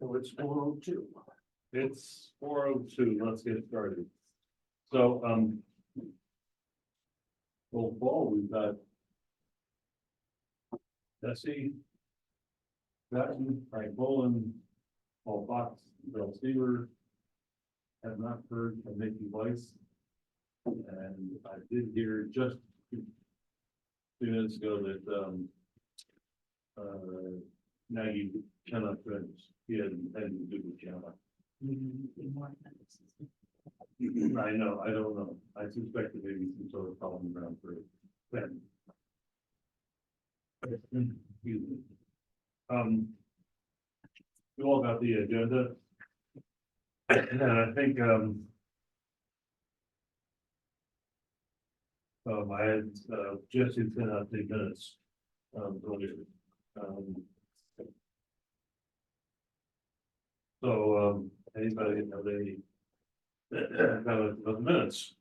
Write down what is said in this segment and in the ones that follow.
So it's 4:02. It's 4:02. Let's get started. So, well, fall, we've got Jesse, Groton, Frank Boland, Paul Fox, Bill Stever. Have not heard from Nikki Weiss. And I did hear just a few minutes ago that, Maggie cannot finish. He had intended to do the job. I know, I don't know. I suspect that maybe some sort of problem around for Ben. Excuse me. You all got the agenda. And I think, I had, Jesse sent out the minutes, earlier. So, anybody have any comments about the minutes?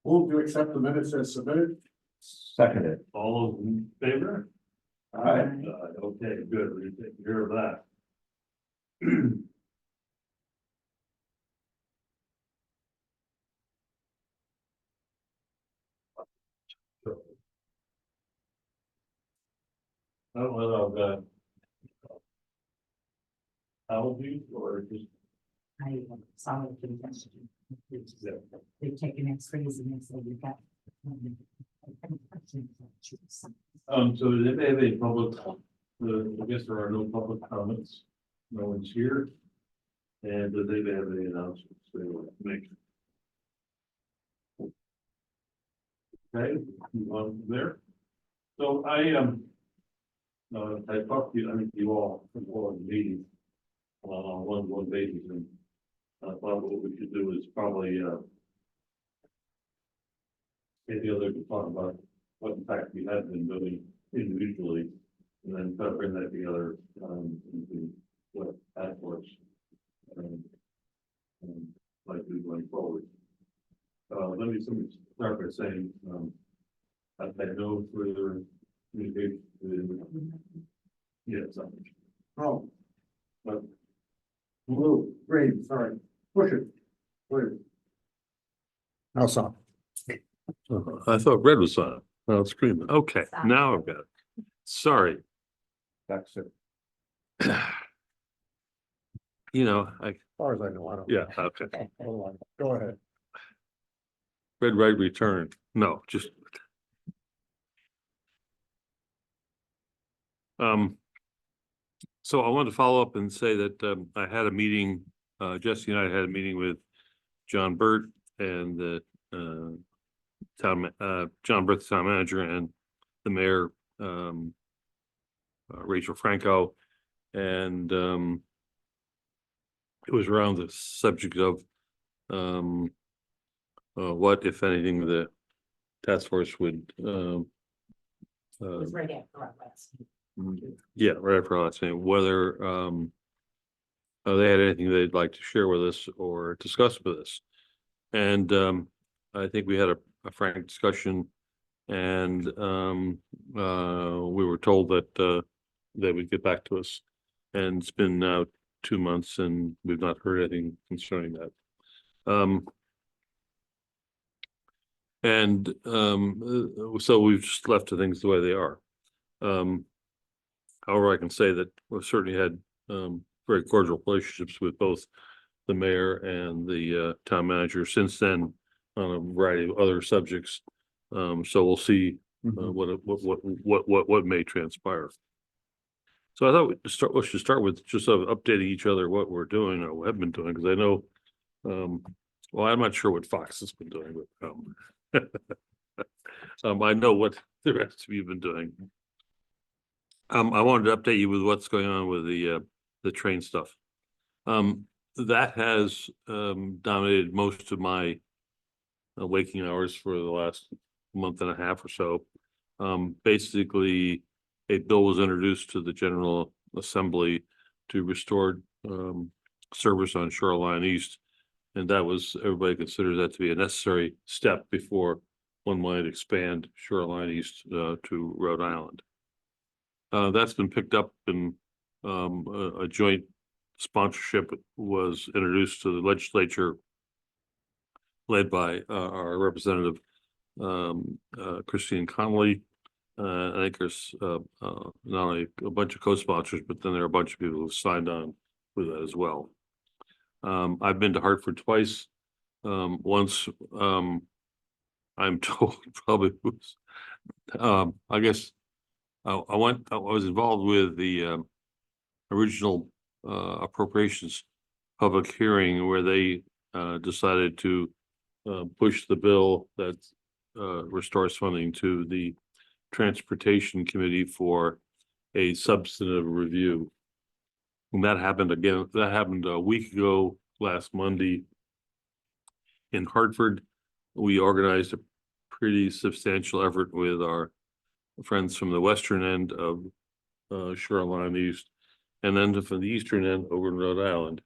Move to accept the minutes as submitted. Seconded. All those in favor? Aye. Okay, good, we take care of that. I don't know about allergies or just, I solid congestion. They've taken X-rays and they say you've got. so did they have any public, I guess there are no public comments, no one's here. And did they have any announcements they want to make? Okay, move on from there. So I talked to you, I think you all, in the meeting, on one basis, and I thought what we should do is probably, get the other to talk about what in fact we have been doing individually, and then try to bring that together, into what that works. Like we going forward. Let me start by saying, I've had no further communication with, yes, Oh, but blue, green, sorry, push it. Please. Now, son. I thought red was on. Now it's green. Okay, now I've got it. Sorry. That's it. You know, As far as I know, I don't. yeah, okay. Hold on. Go ahead. Red right return. No, just. So I wanted to follow up and say that I had a meeting, Jesse and I had a meeting with John Burt and the John Burt, the town manager, and the mayor, Rachel Franco, and it was around the subject of what, if anything, the task force would It was right after our last meeting. yeah, right after our last meeting, whether they had anything they'd like to share with us or discuss with us. And I think we had a frank discussion, and we were told that they would get back to us. And it's been now 2 months and we've not heard anything concerning that. So we've just left the things the way they are. However, I can say that we've certainly had very cordial relationships with both the mayor and the town manager since then on a variety of other subjects. So we'll see what may transpire. So I thought we should start with just updating each other what we're doing or have been doing, because I know, well, I'm not sure what Fox has been doing, but I know what the rest of you have been doing. I wanted to update you with what's going on with the train stuff. That has dominated most of my waking hours for the last month and a half or so. Basically, a bill was introduced to the General Assembly to restore service on Shoreline East, and that was, everybody considers that to be a necessary step before one might expand Shoreline East to Rhode Island. That's been picked up and a joint sponsorship was introduced to the legislature, led by our representative Christine Connolly. I think there's not only a bunch of co-sponsors, but then there are a bunch of people who signed on with that as well. I've been to Hartford twice. Once, I'm told probably was, I guess I was involved with the original appropriations public hearing where they decided to push the bill that restores funding to the Transportation Committee for a substantive review. And that happened again, that happened a week ago, last Monday in Hartford. We organized a pretty substantial effort with our friends from the western end of Shoreline East, and then from the eastern end over in Rhode Island.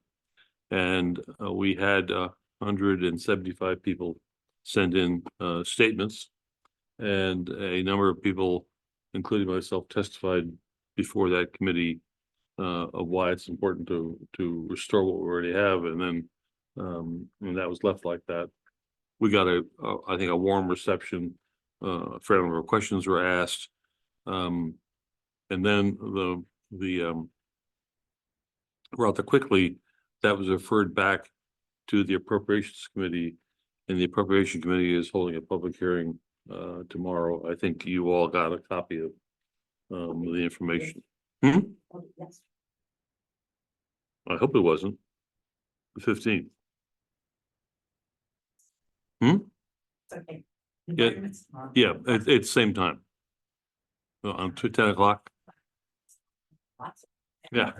And we had 175 people send in statements, and a number of people, including myself, testified before that committee of why it's important to restore what we already have. And then and that was left like that. We got I think a warm reception. A fair number of questions were asked, and then rather quickly that was referred back to the Appropriations Committee, and the Appropriation Committee is holding a public hearing tomorrow. I think you all got a copy of the information. Oh, yes. I hope it wasn't the 15th. Hmm? It's okay. Yeah, yeah, it's same time. On 10 o'clock. Lots of- Yeah.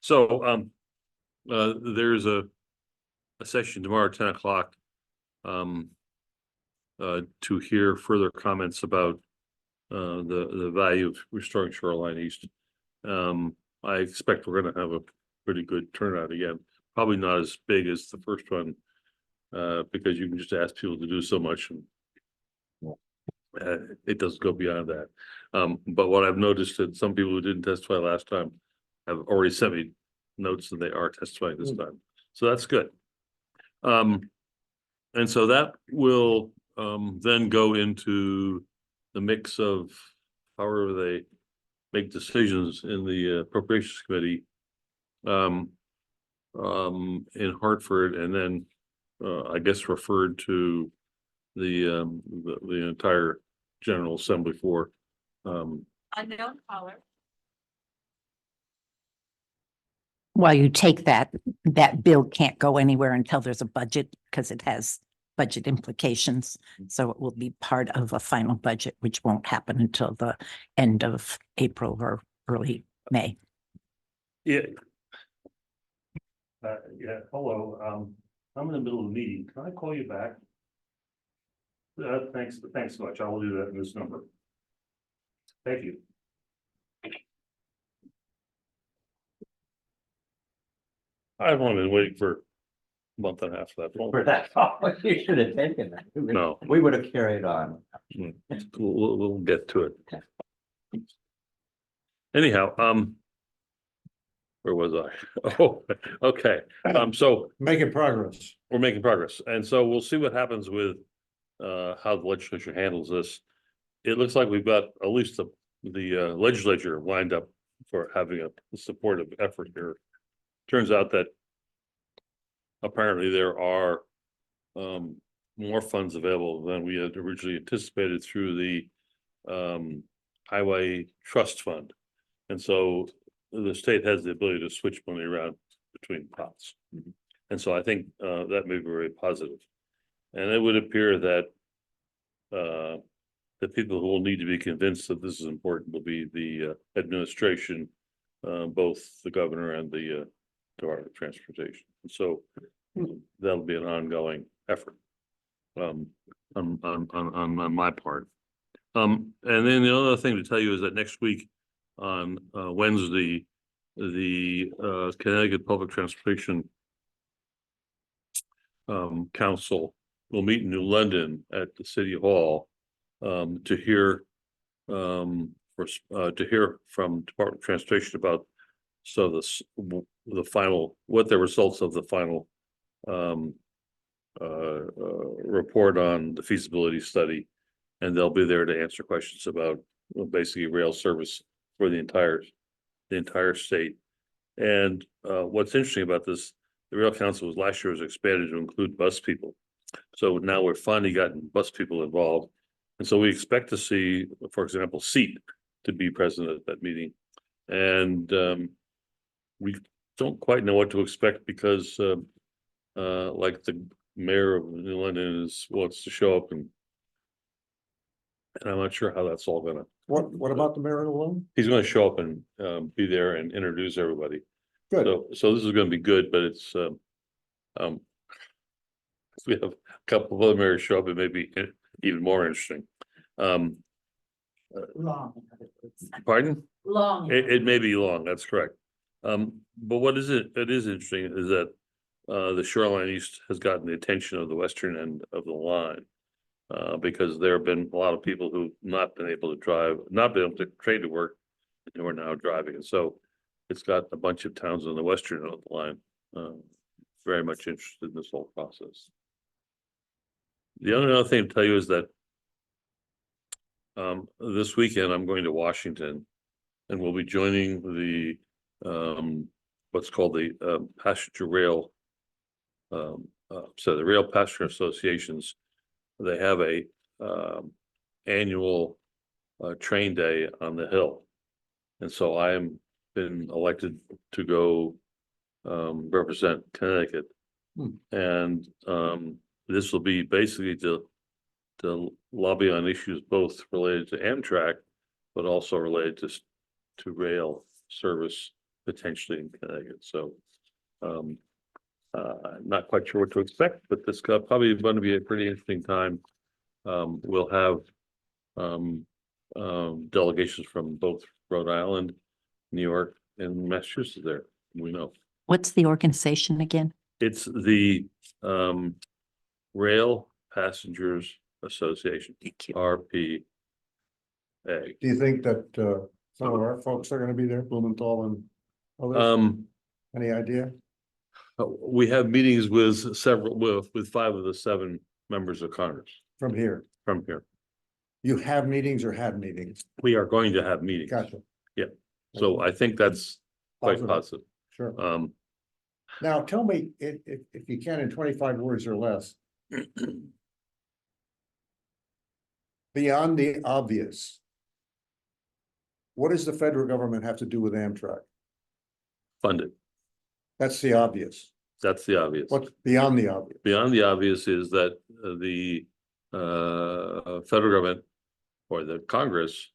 So there's a session tomorrow at 10 o'clock to hear further comments about the value of restoring Shoreline East. I expect we're going to have a pretty good turnout again. Probably not as big as the first one, because you can just ask people to do so much, and it doesn't go beyond that. But what I've noticed that some people who didn't testify last time have already sent me notes that they are testifying this time, so that's good. And so that will then go into the mix of however they make decisions in the Appropriations Committee in Hartford, and then I guess referred to the entire General Assembly for Unknown caller. While you take that bill can't go anywhere until there's a budget because it has budget implications. So it will be part of a final budget, which won't happen until the end of April or early May. yeah. Yeah, hello. I'm in the middle of a meeting. Can I call you back? Thanks so much. I will do that in this number. Thank you. I've only been waiting for a month and a half for that phone. For that, you should have taken that. No. We would have carried on. We'll get to it. Anyhow, where was I? Oh, okay. So Making progress. we're making progress, and so we'll see what happens with how the legislature handles this. It looks like we've got at least the legislature lined up for having a supportive effort here. Turns out that apparently there are more funds available than we had originally anticipated through the Highway Trust Fund. And so the state has the ability to switch money around between pots. And so I think that may be very positive. And it would appear that the people who will need to be convinced that this is important will be the administration, both the governor and the Department of Transportation. And so that'll be an ongoing effort on my part. And then the other thing to tell you is that next week on Wednesday, the Connecticut Public Transportation Council will meet in New London at the City Hall to hear to hear from Department of Transportation about the final, what the results of the final report on the feasibility study. And they'll be there to answer questions about basically rail service for the entire state. And what's interesting about this, the Rail Council last year was expanded to include bus people. So now we're finally gotten bus people involved. And so we expect to see, for example, SEAT to be present at that meeting. And we don't quite know what to expect because like the mayor of New London wants to show up and I'm not sure how that's all gonna. What about the mayor alone? He's gonna show up and be there and introduce everybody. Good. So this is gonna be good, but it's we have a couple of other mayors show up, it may be even more interesting. Long. Pardon? Long. It may be long, that's correct. But what is it is interesting is that the Shoreline East has gotten the attention of the western end of the line. Because there have been a lot of people who've not been able to drive, not been able to train to work, and who are now driving. And so it's got a bunch of towns on the western end of the line very much interested in this whole process. The only other thing to tell you is that this weekend I'm going to Washington and we'll be joining the what's called the passenger rail, so the Rail Passenger Associations. They have a annual train day on the Hill. And so I am been elected to go represent Connecticut. And this will be basically to lobby on issues both related to Amtrak, but also related to rail service potentially in Connecticut. So not quite sure what to expect, but this probably going to be a pretty interesting time. We'll have delegations from both Rhode Island, New York, and Massachusetts there. We know. What's the organization again? It's the Rail Passengers Association, Thank you. RPA. Do you think that some of our folks are gonna be there, Blumenthal and others? Any idea? We have meetings with several, with 5 of the 7 members of Congress From here? from here. You have meetings or had meetings? We are going to have meetings. Gotcha. So I think that's quite Positive. positive. Sure. Now, tell me, if you can, in 25 words or less. Beyond the obvious. What does the federal government have to do with Amtrak? Funded. That's the obvious. That's the obvious. What's beyond the obvious? Beyond the obvious is that the federal government or the Congress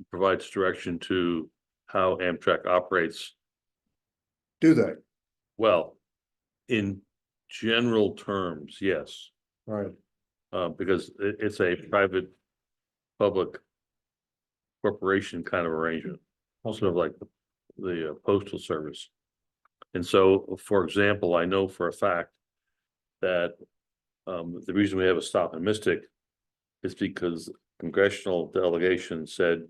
provides direction to how Amtrak operates. Do they? Well, in general terms, yes, Right. because it's a private public corporation kind of arrangement, sort of like the postal service. And so, for example, I know for a fact that the reason we have a stop in Mystic is because congressional delegation said,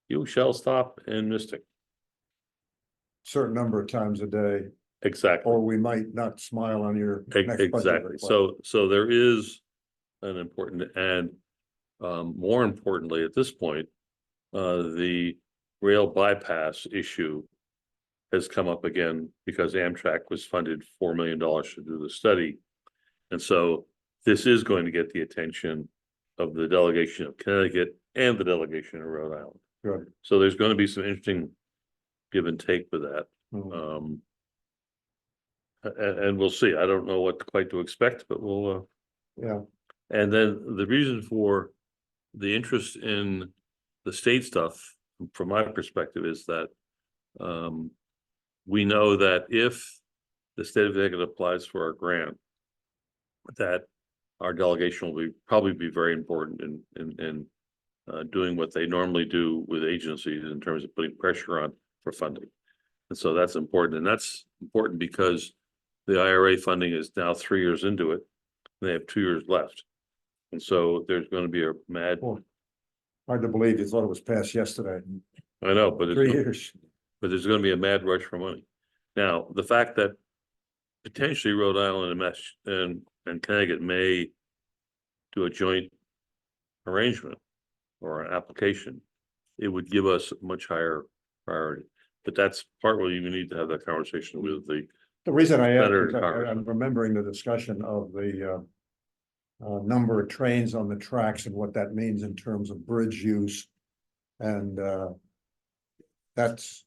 you shall stop in Mystic. Certain number of times a day, Exactly. or we might not smile on your next budget Exactly. request. So there is an important and more importantly, at this point, the rail bypass issue has come up again because Amtrak was funded $4 million to do the study. And so this is going to get the attention of the delegation of Connecticut and the delegation of Rhode Island. Good. So there's going to be some interesting give and take with that. Mhm. And we'll see. I don't know what quite to expect, but we'll Yeah, and then the reason for the interest in the state stuff, from my perspective, is that we know that if the state of Connecticut applies for our grant, that our delegation will probably be very important in doing what they normally do with agencies in terms of putting pressure on for funding. And so that's important. And that's important because the IRA funding is now 3 years into it. They have 2 years left. And so there's going to be a mad Hard to believe you thought it was passed yesterday. I know, but 3 years. there's gonna be a mad rush for money. Now, the fact that potentially Rhode Island and and Connecticut may do a joint arrangement or an application, it would give us much higher priority. But that's part where you need to have that conversation with the, The reason I asked, Senator is that Congress. I'm remembering the discussion of the number of trains on the tracks and what that means in terms of bridge use. And that's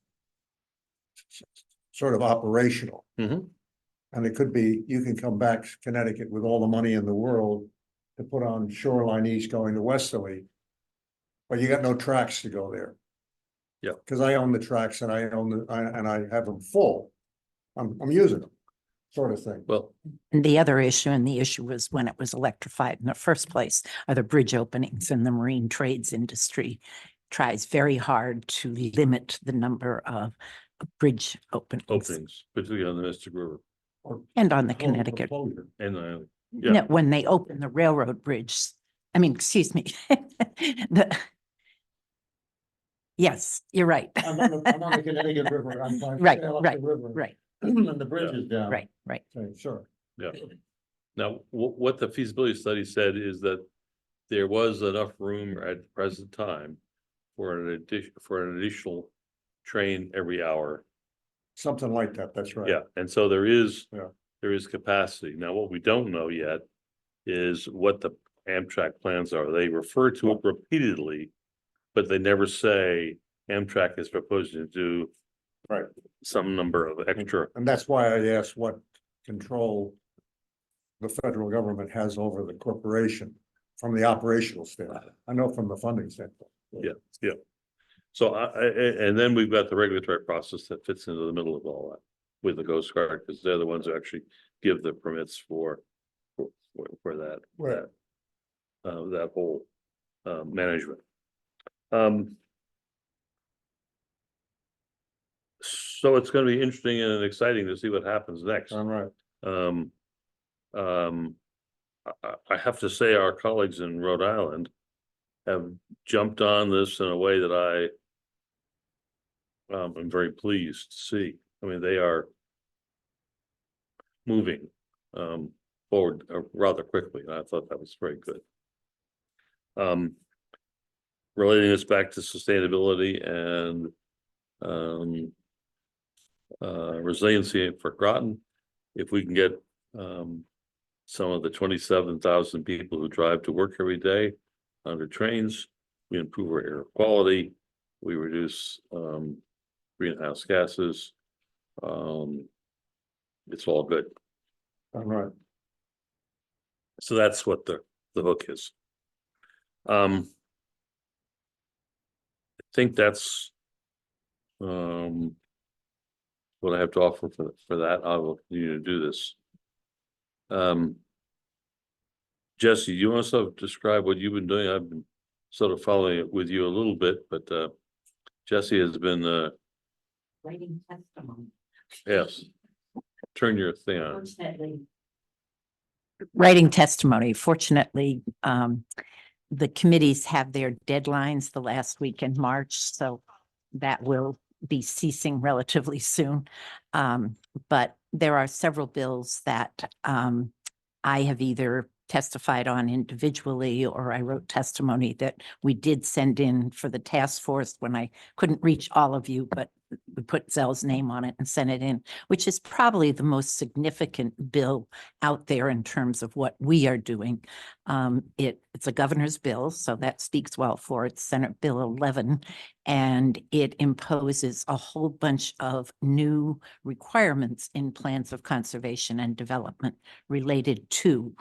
sort of operational. Mhm. And it could be, you can come back to Connecticut with all the money in the world to put on Shoreline East going to Westerly. But you got no tracks to go there. Yeah. Because I own the tracks and I have them full. I'm using them, sort of thing. well, And the other issue, and the issue was when it was electrified in the first place, are the bridge openings, and the marine trades industry tries very hard to limit the number of bridge openings. particularly on the Mystic River And on the Closure- Connecticut. closure. and yeah. No, when they open the railroad bridge, I mean, excuse me. Yes, you're right. I'm on the Connecticut River. I'm trying to Right, sail up the right, river. right, And the bridge is down. right, right. Okay, sure. Yeah. Now, what the feasibility study said is that there was enough room at the present time for an additional train every hour. Something like that, that's right. Yeah, and so there is, Yeah. there is capacity. Now, what we don't know yet is what the Amtrak plans are. They refer to it repeatedly, but they never say Amtrak is proposing to do Right. some number of extra. And that's why I asked what control the federal government has over the corporation from the operational standpoint. I know from the funding standpoint. Yeah. So and then we've got the regulatory process that fits into the middle of all that with the Coast Guard, because they're the ones who actually give the permits for that, Right. that whole management. So it's gonna be interesting and exciting to see what happens next. I'm right. I have to say our colleagues in Rhode Island have jumped on this in a way that I'm very pleased to see. I mean, they are moving forward rather quickly, and I thought that was very good. Relating this back to sustainability and resiliency for Groton, if we can get some of the 27,000 people who drive to work every day under trains, we improve our air quality, we reduce greenhouse gases. It's all good. I'm right. So that's what the hook is. I think that's what I have to offer for that. I will continue to do this. Jesse, you want to sort of describe what you've been doing? I've been sort of following it with you a little bit, but Jesse has been Writing testimony. yes. Turn your thing on. Fortunately. Writing testimony. Fortunately, the committees have their deadlines the last week in March, so that will be ceasing relatively soon. But there are several bills that I have either testified on individually, or I wrote testimony that we did send in for the task force when I couldn't reach all of you, but we put Zell's name on it and sent it in, which is probably the most significant bill out there in terms of what we are doing. It's a governor's bill, so that speaks well for it, Senate Bill 11, and it imposes a whole bunch of new requirements in plans of conservation and development related to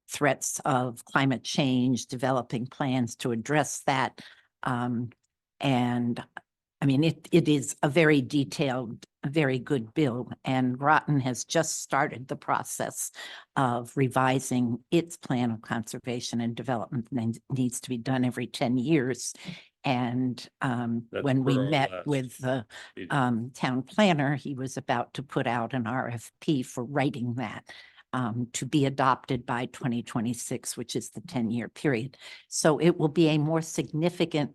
threats of climate change, developing plans to address that. And I mean, it is a very detailed, very good bill, and Groton has just started the process of revising its plan of conservation and development, and needs to be done every 10 years. And when we per our met last with the meeting. town planner, he was about to put out an RFP for writing that. to be adopted by 2026, which is the 10-year period. So it will be a more significant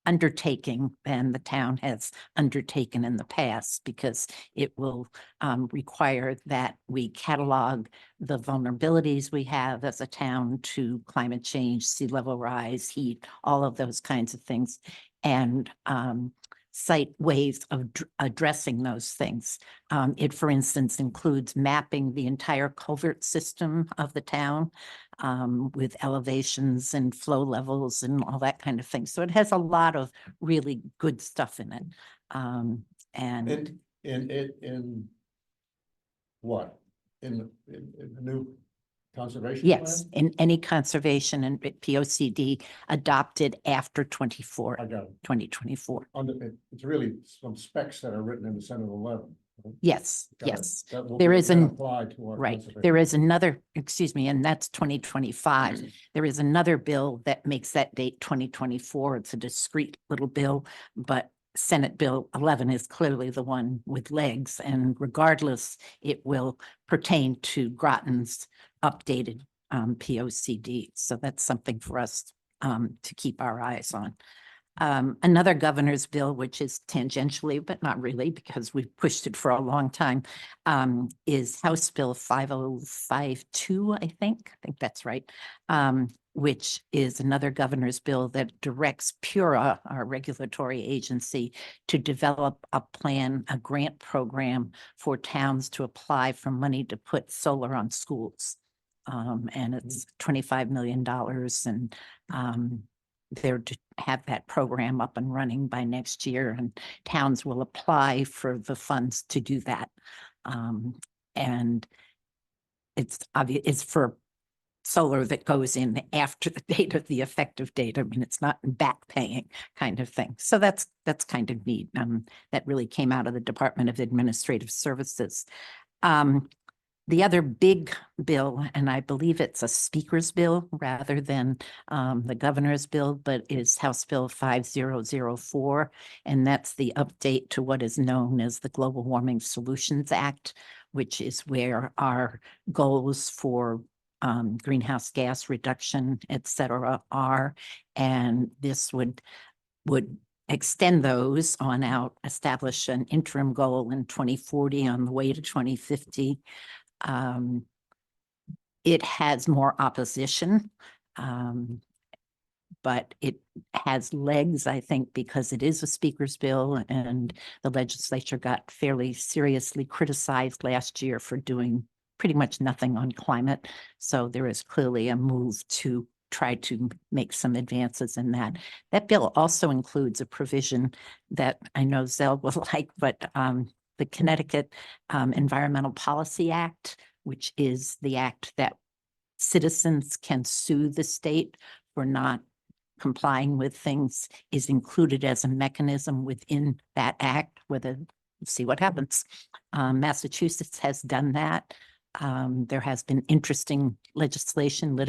undertaking than the town has undertaken in the past, because it will require that we catalog the vulnerabilities we have as a town to climate change, sea level rise, heat, all of those kinds of things, and cite ways of addressing those things. It, for instance, includes mapping the entire culvert system of the town with elevations and flow levels and all that kind of thing. So it has a lot of really good stuff in it. And In what? In the new conservation yes, plan? in any conservation and POCD adopted after I got it. 2024. It's really some specs that are written in the Senate 11. Yes, Got it. yes. That will There is then an- apply to our Right. conservation. There is another, excuse me, and that's 2025. There is another bill that makes that date 2024. It's a discrete little bill, but Senate Bill 11 is clearly the one with legs, and regardless, it will pertain to Groton's updated POCD. So that's something for us to keep our eyes on. Another governor's bill, which is tangentially, but not really, because we've pushed it for a long time, is House Bill 5052, I think that's right, which is another governor's bill that directs PURA, our regulatory agency, to develop a plan, a grant program for towns to apply for money to put solar on schools. And it's $25 million, and they're to have that program up and running by next year, and towns will apply for the funds to do that. And it's obvious, it's for solar that goes in after the date of the effective date. I mean, it's not back paying kind of thing. So that's kind of neat. That really came out of the Department of Administrative Services. The other big bill, and I believe it's a speaker's bill rather than the governor's bill, but is House Bill 5004. And that's the update to what is known as the Global Warming Solutions Act, which is where our goals for greenhouse gas reduction, et cetera, are. And this would extend those on out, establish an interim goal in 2040 on the way to 2050. It has more opposition, but it has legs, I think, because it is a speaker's bill, and the legislature got fairly seriously criticized last year for doing pretty much nothing on climate. So there is clearly a move to try to make some advances in that. That bill also includes a provision that I know Zell will like, but the Connecticut Environmental Policy Act, which is the act that citizens can sue the state for not complying with things, is included as a mechanism within that act, whether, see what happens. Massachusetts has done that. There has been interesting litigation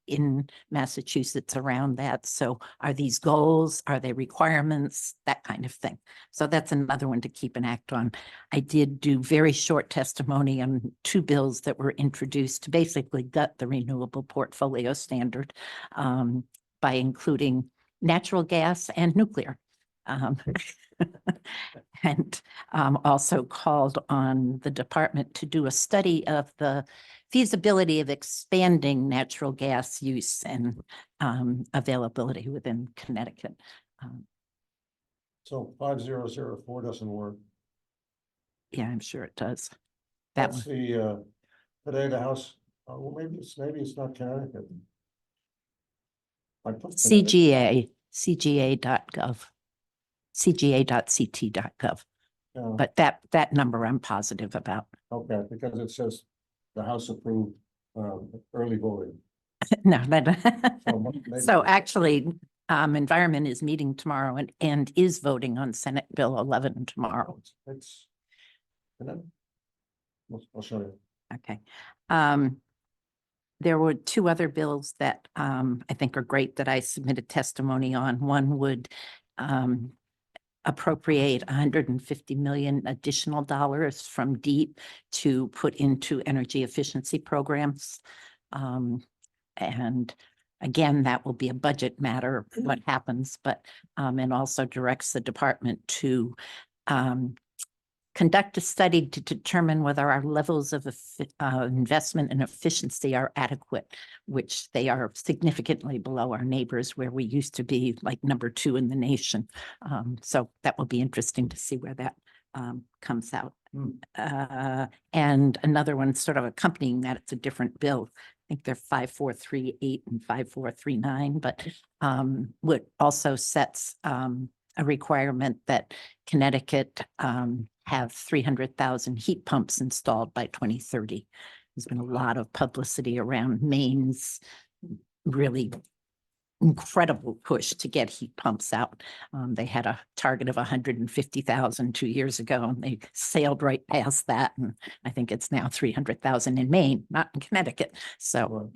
in Massachusetts around that. So are these goals? Are they requirements? That kind of thing. So that's another one to keep an act on. I did do very short testimony on two bills that were introduced to basically gut the renewable portfolio standard by including natural gas and nuclear. And also called on the department to do a study of the feasibility of expanding natural gas use and availability within Connecticut. So 5004 doesn't work. Yeah, I'm sure it does. That That's one. the, today the House, well, maybe it's not Connecticut. I put Connecticut. CGA.gov, cga.ct.gov. Yeah, But that number I'm positive about. okay, because it says the House approved, early voting. No, So maybe- so actually, Environment is meeting tomorrow and is voting on Senate Bill 11 tomorrow. It's, and then, I'll show you. Okay. There were two other bills that I think are great that I submitted testimony on. One would appropriate 150 million additional dollars from DEEP to put into energy efficiency programs. And again, that will be a budget matter, what happens, but, and also directs the department to conduct a study to determine whether our levels of investment and efficiency are adequate, which they are significantly below our neighbors, where we used to be like number 2 in the nation. So that will be interesting to see where that comes out. And another one sort of accompanying that, it's a different bill. I think they're 5438 and 5439, but what also sets a requirement that Connecticut have 300,000 heat pumps installed by 2030. There's been a lot of publicity around Maine's really incredible push to get heat pumps out. They had a target of 150,000 2 years ago, and they sailed right past that. And I think it's now 300,000 in Maine, not in Connecticut. So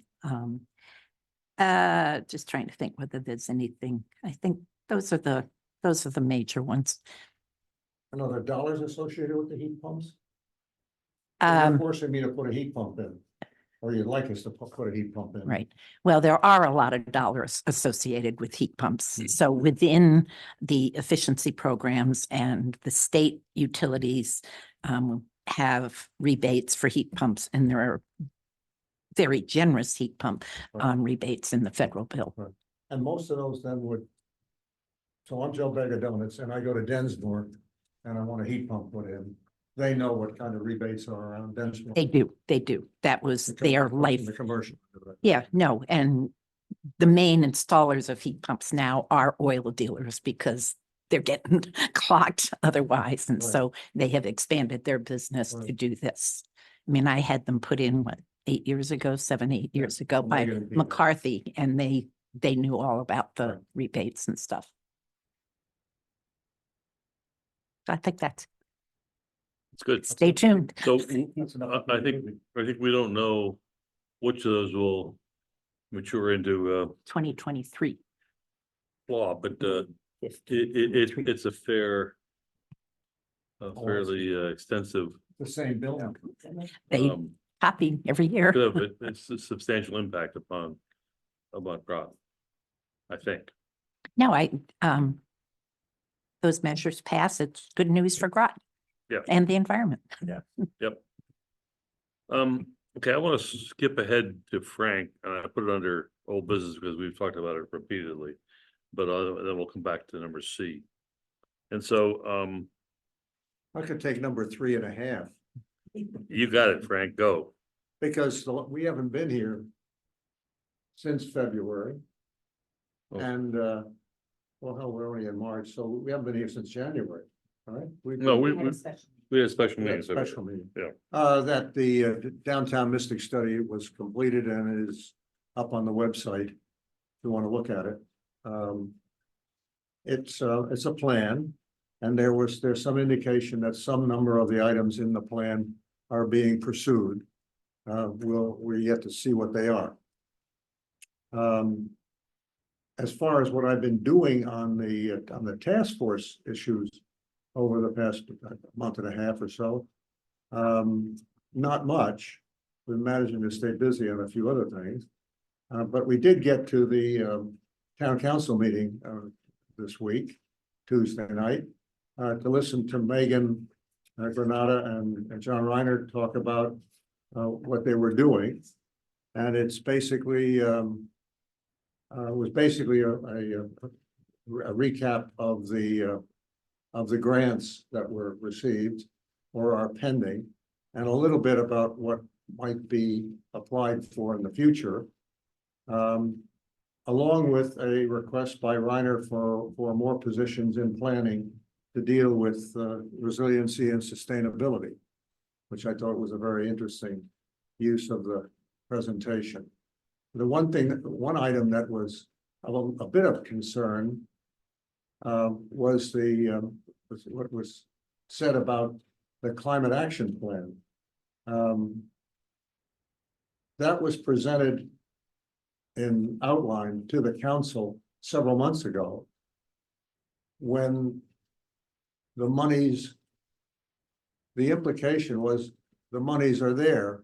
just trying to think whether there's anything. I think those are the major ones. And are there dollars associated with the heat pumps? You're forcing me to put a heat pump in, or you'd like us to put a heat pump in. Right. Well, there are a lot of dollars associated with heat pumps. So within the efficiency programs, and the state utilities have rebates for heat pumps, and there are very generous heat pump rebates in the federal bill. Right. And most of those then would. So I'm Joe Bag of Donuts and I go to Densmore and I want a heat pump put in. They know what kind of rebates are around Densmore. They do. That was their life. The commercial. Yeah, no, and the main installers of heat pumps now are oil dealers, because they're getting clocked otherwise. And Right. so they have expanded their business to Right. do this. I mean, I had them put in, what, 8 years ago, 8 years ago Well, by Megan and McCarthy, and they knew all about the Right. rebates and stuff. I think that's, It's good. stay tuned. So That's enough. I think we don't know which of those will mature into 2023. law, but Mm-hmm. it's a fairly extensive. The same bill. They um, copy every year. It's a substantial impact upon Groton, I think. No, those measures pass, it's good news for Groton. Yeah. And the environment. Yep. Okay, I want to skip ahead to Frank, and I put it under old business because we've talked about it repeatedly. But then we'll come back to number C. And so I could take number 3.5. you got it, Frank, go. Because we haven't been here since February. Oh. And, well, hell, we're only in March, so we haven't been here since January, all right? No, we had a special We had a meeting. special meeting. Yeah. That the downtown Mystic study was completed and is up on the website. If you want to look at it. It's a plan, and there's some indication that some number of the items in the plan are being pursued. We're yet to see what they are. As far as what I've been doing on the task force issues over the past month and a half or so, not much. We're managing to stay busy on a few other things, but we did get to the town council meeting this week, Tuesday night, to listen to Megan Granata and John Reiner talk about what they were doing, and it's basically was basically a recap of the grants that were received or are pending, and a little bit about what might be applied for in the future, along with a request by Reiner for more positions in planning to deal with resiliency and sustainability, which I thought was a very interesting use of the presentation. The one item that was a bit of concern was what was said about the climate action plan. That was presented in outline to the council several months ago, when the monies. The implication was the monies are there.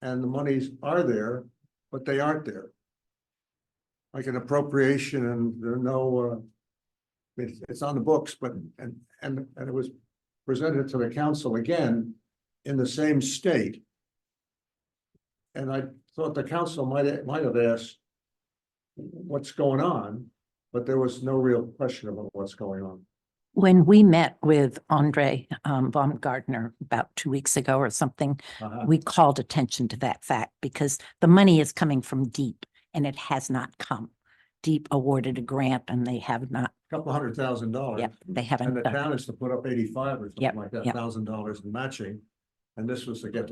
And the monies are there, but they aren't there. Like an appropriation and there are no, it's on the books, but, and it was presented to the council again in the same state. And I thought the council might have asked what's going on, but there was no real question about what's going on. When we met with Andre Baumgartner about 2 weeks ago or something, we called attention to that fact because the money is coming from Deep and it has not come. Deep awarded a grant and they have not. Couple $100,000. Yep, they And haven't the done. town is to put up 85 or something Yep, like that, yep. $1,000 in matching. And this was to get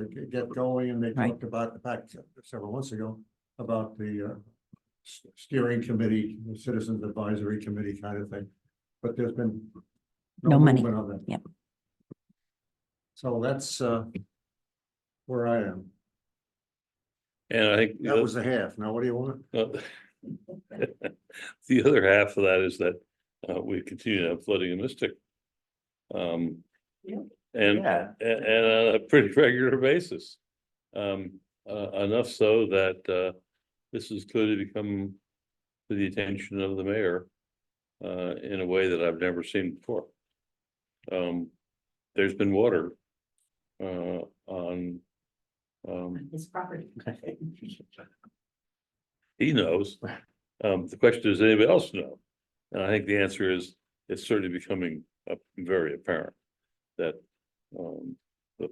going, and they Right. talked about the fact several months ago about the steering committee, the citizens advisory committee kind of thing. But there's been No money. movement on that. Yep. So that's where I am. And I think That was the half. Now, what do you want? the other half of that is that we continue to have flooding in Mystic. Yeah. And Yeah. and on a pretty regular basis. Enough so that this has clearly become to the attention of the mayor in a way that I've never seen before. There's been water on His property. he knows. The question is, does anybody else know? And I think the answer is, it's certainly becoming very apparent that the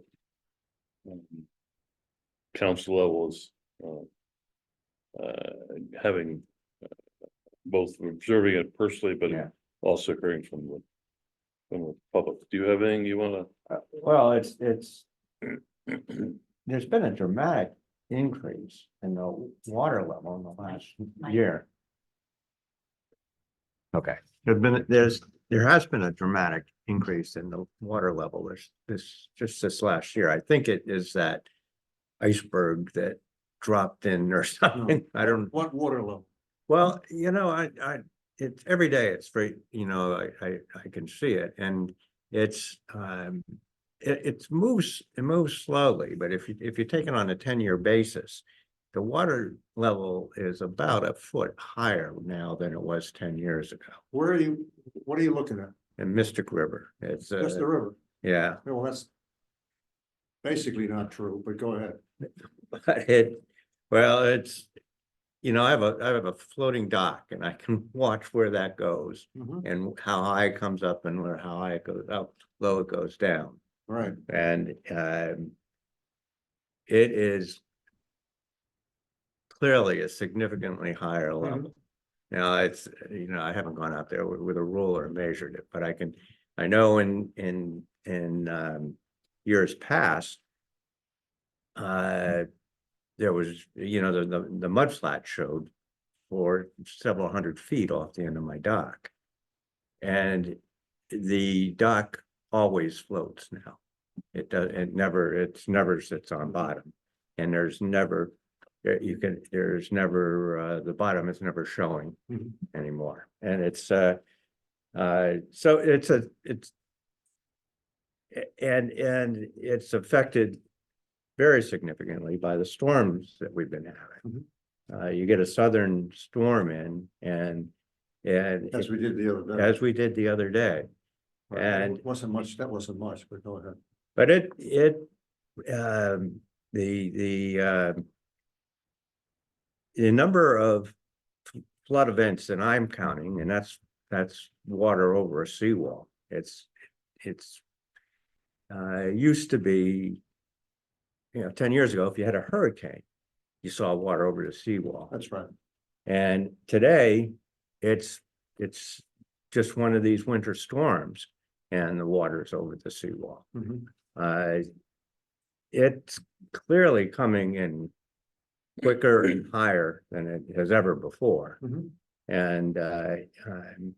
council level is having both observing it personally, but Yeah. also hearing from the public. Do you have anything you want Well, it's, there's been a dramatic increase in the water level in the last year. Okay, there has been a dramatic increase in the water level this last year. I think it is that iceberg that dropped in or something. I don't, What water level? well, it's every day it's very, I can see it, and it's it moves slowly, but if you take it on a 10-year basis, the water level is about a foot higher now than it was 10 years ago. What are you looking at? In Mystic River, it's Just the river. yeah. Well, that's basically not true, but go ahead. But it's, I have a floating dock, and I can watch where that goes and how high it comes up and how high it goes up, low it goes down. Right. And it is clearly a significantly higher level. Now it's, I haven't gone out there with a ruler and measured it, but I know in years past, there was, the mud flat showed for several hundred feet off the end of my dock. And the dock always floats now. It never sits on bottom. And there's never, the bottom is never showing anymore. And it's affected very significantly by the storms that we've been having. You get a southern storm in, and As we did the other day. as we did the other day. And That wasn't much, but go ahead. but the number of flood events that I'm counting, and that's water over a seawall. It's used to be, 10 years ago, if you had a hurricane, you saw water over the seawall. That's right. And today, it's just one of these winter storms, and the water's over the seawall. It's clearly coming in quicker and higher than it has ever before. And in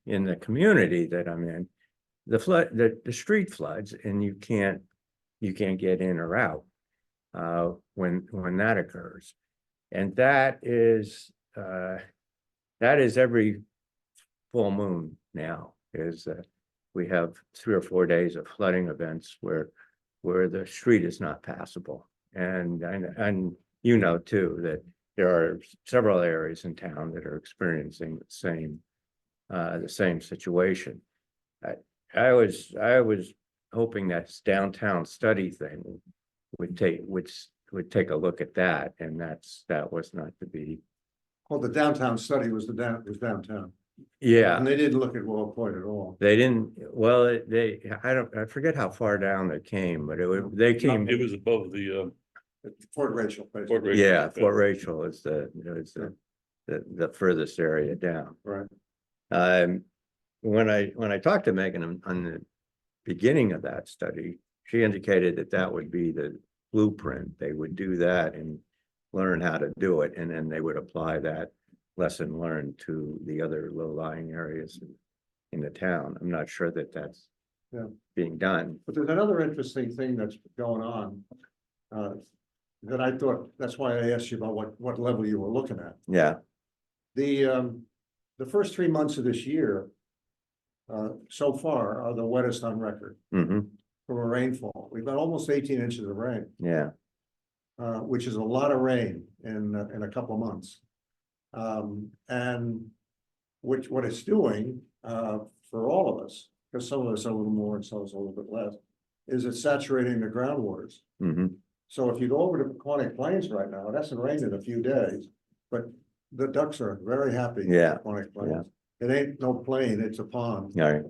the community that I'm in, the street floods, and you can't get in or out when that occurs. And that is every full moon now is we have 3 or 4 days of flooding events where the street is not passable. And you know too, that there are several areas in town that are experiencing the same situation. I was hoping that downtown study thing would take a look at that, and that was not to be. Well, the downtown study was downtown. Yeah, And they didn't look at Willow Point at all. they didn't, well, I forget how far down they came, but they came. It was above the, Fort Rachel. basically. Fort Rachel. Yeah, Fort Rachel is the furthest area down. Right. When I talked to Megan on the beginning of that study, she indicated that would be the blueprint. They would do that and learn how to do it, and then they would apply that lesson learned to the other low-lying areas in the town. I'm not sure that that's being done. But there's another interesting thing that's going on. That I thought, that's why I asked you about what level you were looking at. Yeah, The first 3 months of this year. So far are the wettest on record mm-hmm, from a rainfall. We've got almost 18 inches of rain, yeah, which is a lot of rain in a couple of months. And what it's doing for all of us, because some of us are a little more and some of us a little bit less, is it's saturating the groundwaters. mm-hmm, So if you go over to Quantic Plains right now, it hasn't rained in a few days, but the ducks are very happy. Yeah, at Quantic Plains. yeah. It ain't no plain, it's a pond. all right,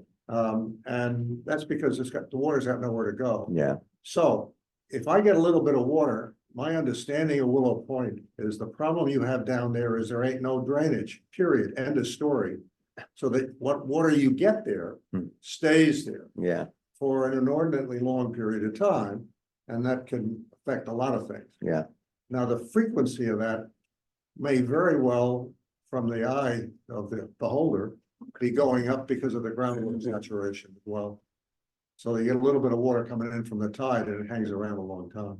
And that's because the water's got nowhere to go. yeah, So if I get a little bit of water, my understanding of Willow Point is the problem you have down there is there ain't no drainage, period, end of story. So that what water you get there stays there yeah, for an inordinately long period of time. And that can affect a lot of things. yeah, Now, the frequency of that may very well, from the eye of the beholder, be going up because of the groundwater saturation as well. So you get a little bit of water coming in from the tide and it hangs around a long time.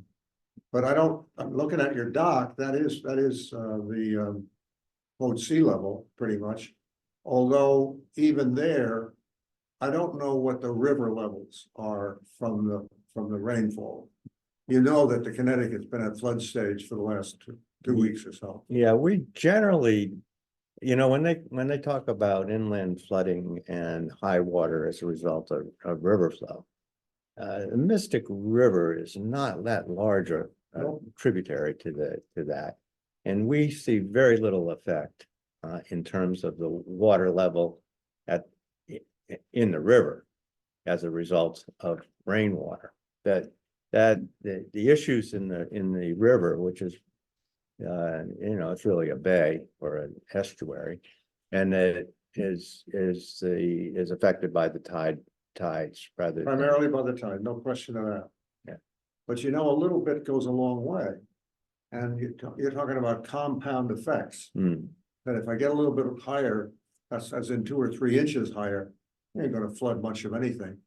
But I'm looking at your dock, that is the quote sea level, pretty much. Although even there, I don't know what the river levels are from the rainfall. You know that the Connecticut's been at flood stage for the last two weeks or so. yeah. We generally, when they talk about inland flooding and high water as a result of river flow, the Mystic River is not that large a tributary to that, and we see very little effect in terms of the water level in the river as a result of rainwater. That the issues in the river, which is it's really a bay or an estuary, and it is affected by the tides rather than. Primarily by the tide, no question of that. Yeah. But a little bit goes a long way. And you're talking about compound effects. That if I get a little bit higher, that's as in 2 or 3 inches higher, you ain't gonna flood much of anything.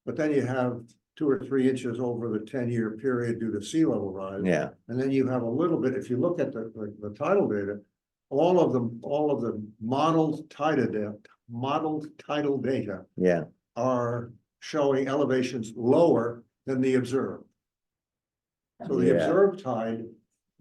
But then you have 2 or 3 inches over the 10-year period due to sea level rise. Yeah, And then you have a little bit, if you look at the tidal data, all of the modeled tidal data yeah, are showing elevations lower than the observed. So the Yeah. observed tide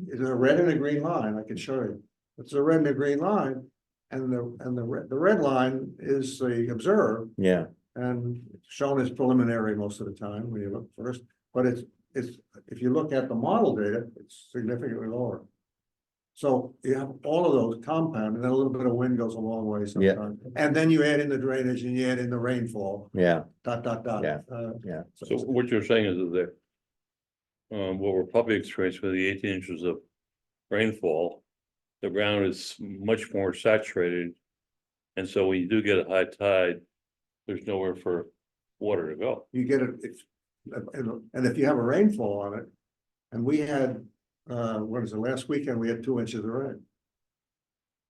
is a red and a green line, I can show you. It's a red and a green line, and the red line is the observed, yeah, and it's shown as preliminary most of the time when you look first. But it's if you look at the model data, it's significantly lower. So you have all of those compound, and then a little bit of wind goes a long way sometimes. And then you add in the drainage and you add in the rainfall, yeah, dot. Yeah. yeah. so what you're saying is that what we're probably experiencing with the 18 inches of rainfall, the ground is much more saturated. And so when you do get a high tide, there's nowhere for water to go. You get it, and if you have a rainfall on it, and we had, last weekend, we had 2 inches of rain,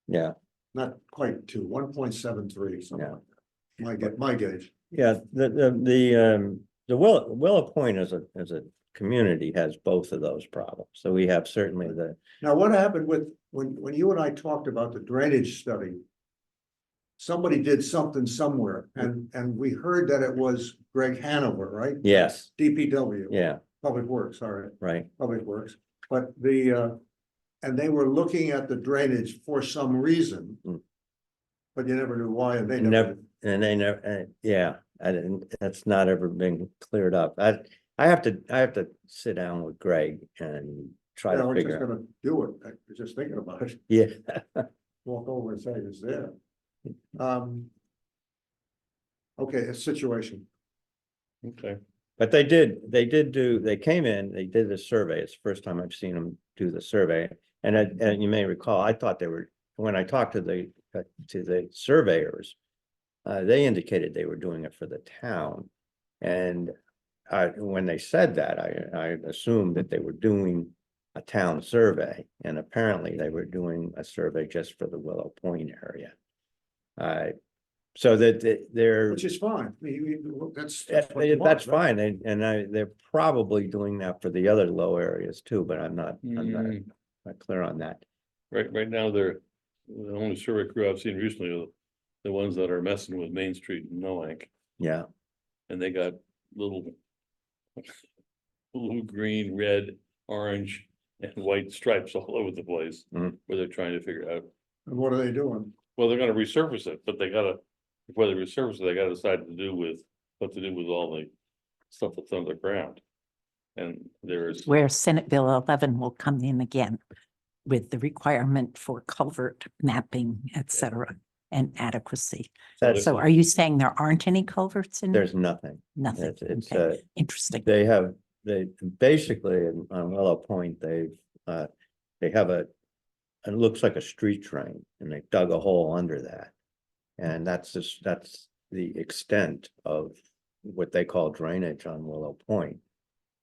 Yeah, not quite 2, 1.73, something Yeah. like that. My gauge. yeah, the Willow Point as a community has both of those problems. So we have certainly Now, what happened with, when you and I talked about the drainage study? somebody did something somewhere, and we heard that it was Greg Hanover, right? Yes, DPW. yeah, Public Works, sorry, right. Public Works, but and they were looking at the drainage for some reason. Mm. But you never knew why, and they Never, never. and they never, yeah, I didn't, that's not ever been cleared up. I have to sit down with Greg and try Yeah, to we're just figure out. gonna do it, I was just thinking about it, Yeah, walk over and say it's there. Okay, a situation, Okay. but they came in, they did the survey. It's the first time I've seen them do the survey. And you may recall, I thought when I talked to the surveyors, they indicated they were doing it for the town. And when they said that, I assumed that they were doing a town survey, and apparently they were doing a survey just for the Willow Point area. So that they're. which is fine, that's what you want, That's right? fine, they're probably doing that for the other low areas too, but I'm not not clear on that. Right now, the only survey crew I've seen recently are the ones that are messing with Main Street in Noank, Yeah, and they got little blue, green, red, orange, and white stripes all over the place, Mhm. where they're trying to figure out, And what are they doing? well, they're gonna resurface it, but they gotta, before they resurface it, they gotta decide what to do with all the stuff that's underground. And there's, Where Senate Bill 11 will come in again with the requirement for culvert mapping, et cetera, and adequacy. that's, So are you saying there aren't any culverts in? there's nothing. Nothing. It's Okay. Interesting. they basically on Willow Point, they have it looks like a street drain, and they dug a hole under that. And that's the extent of what they call drainage on Willow Point.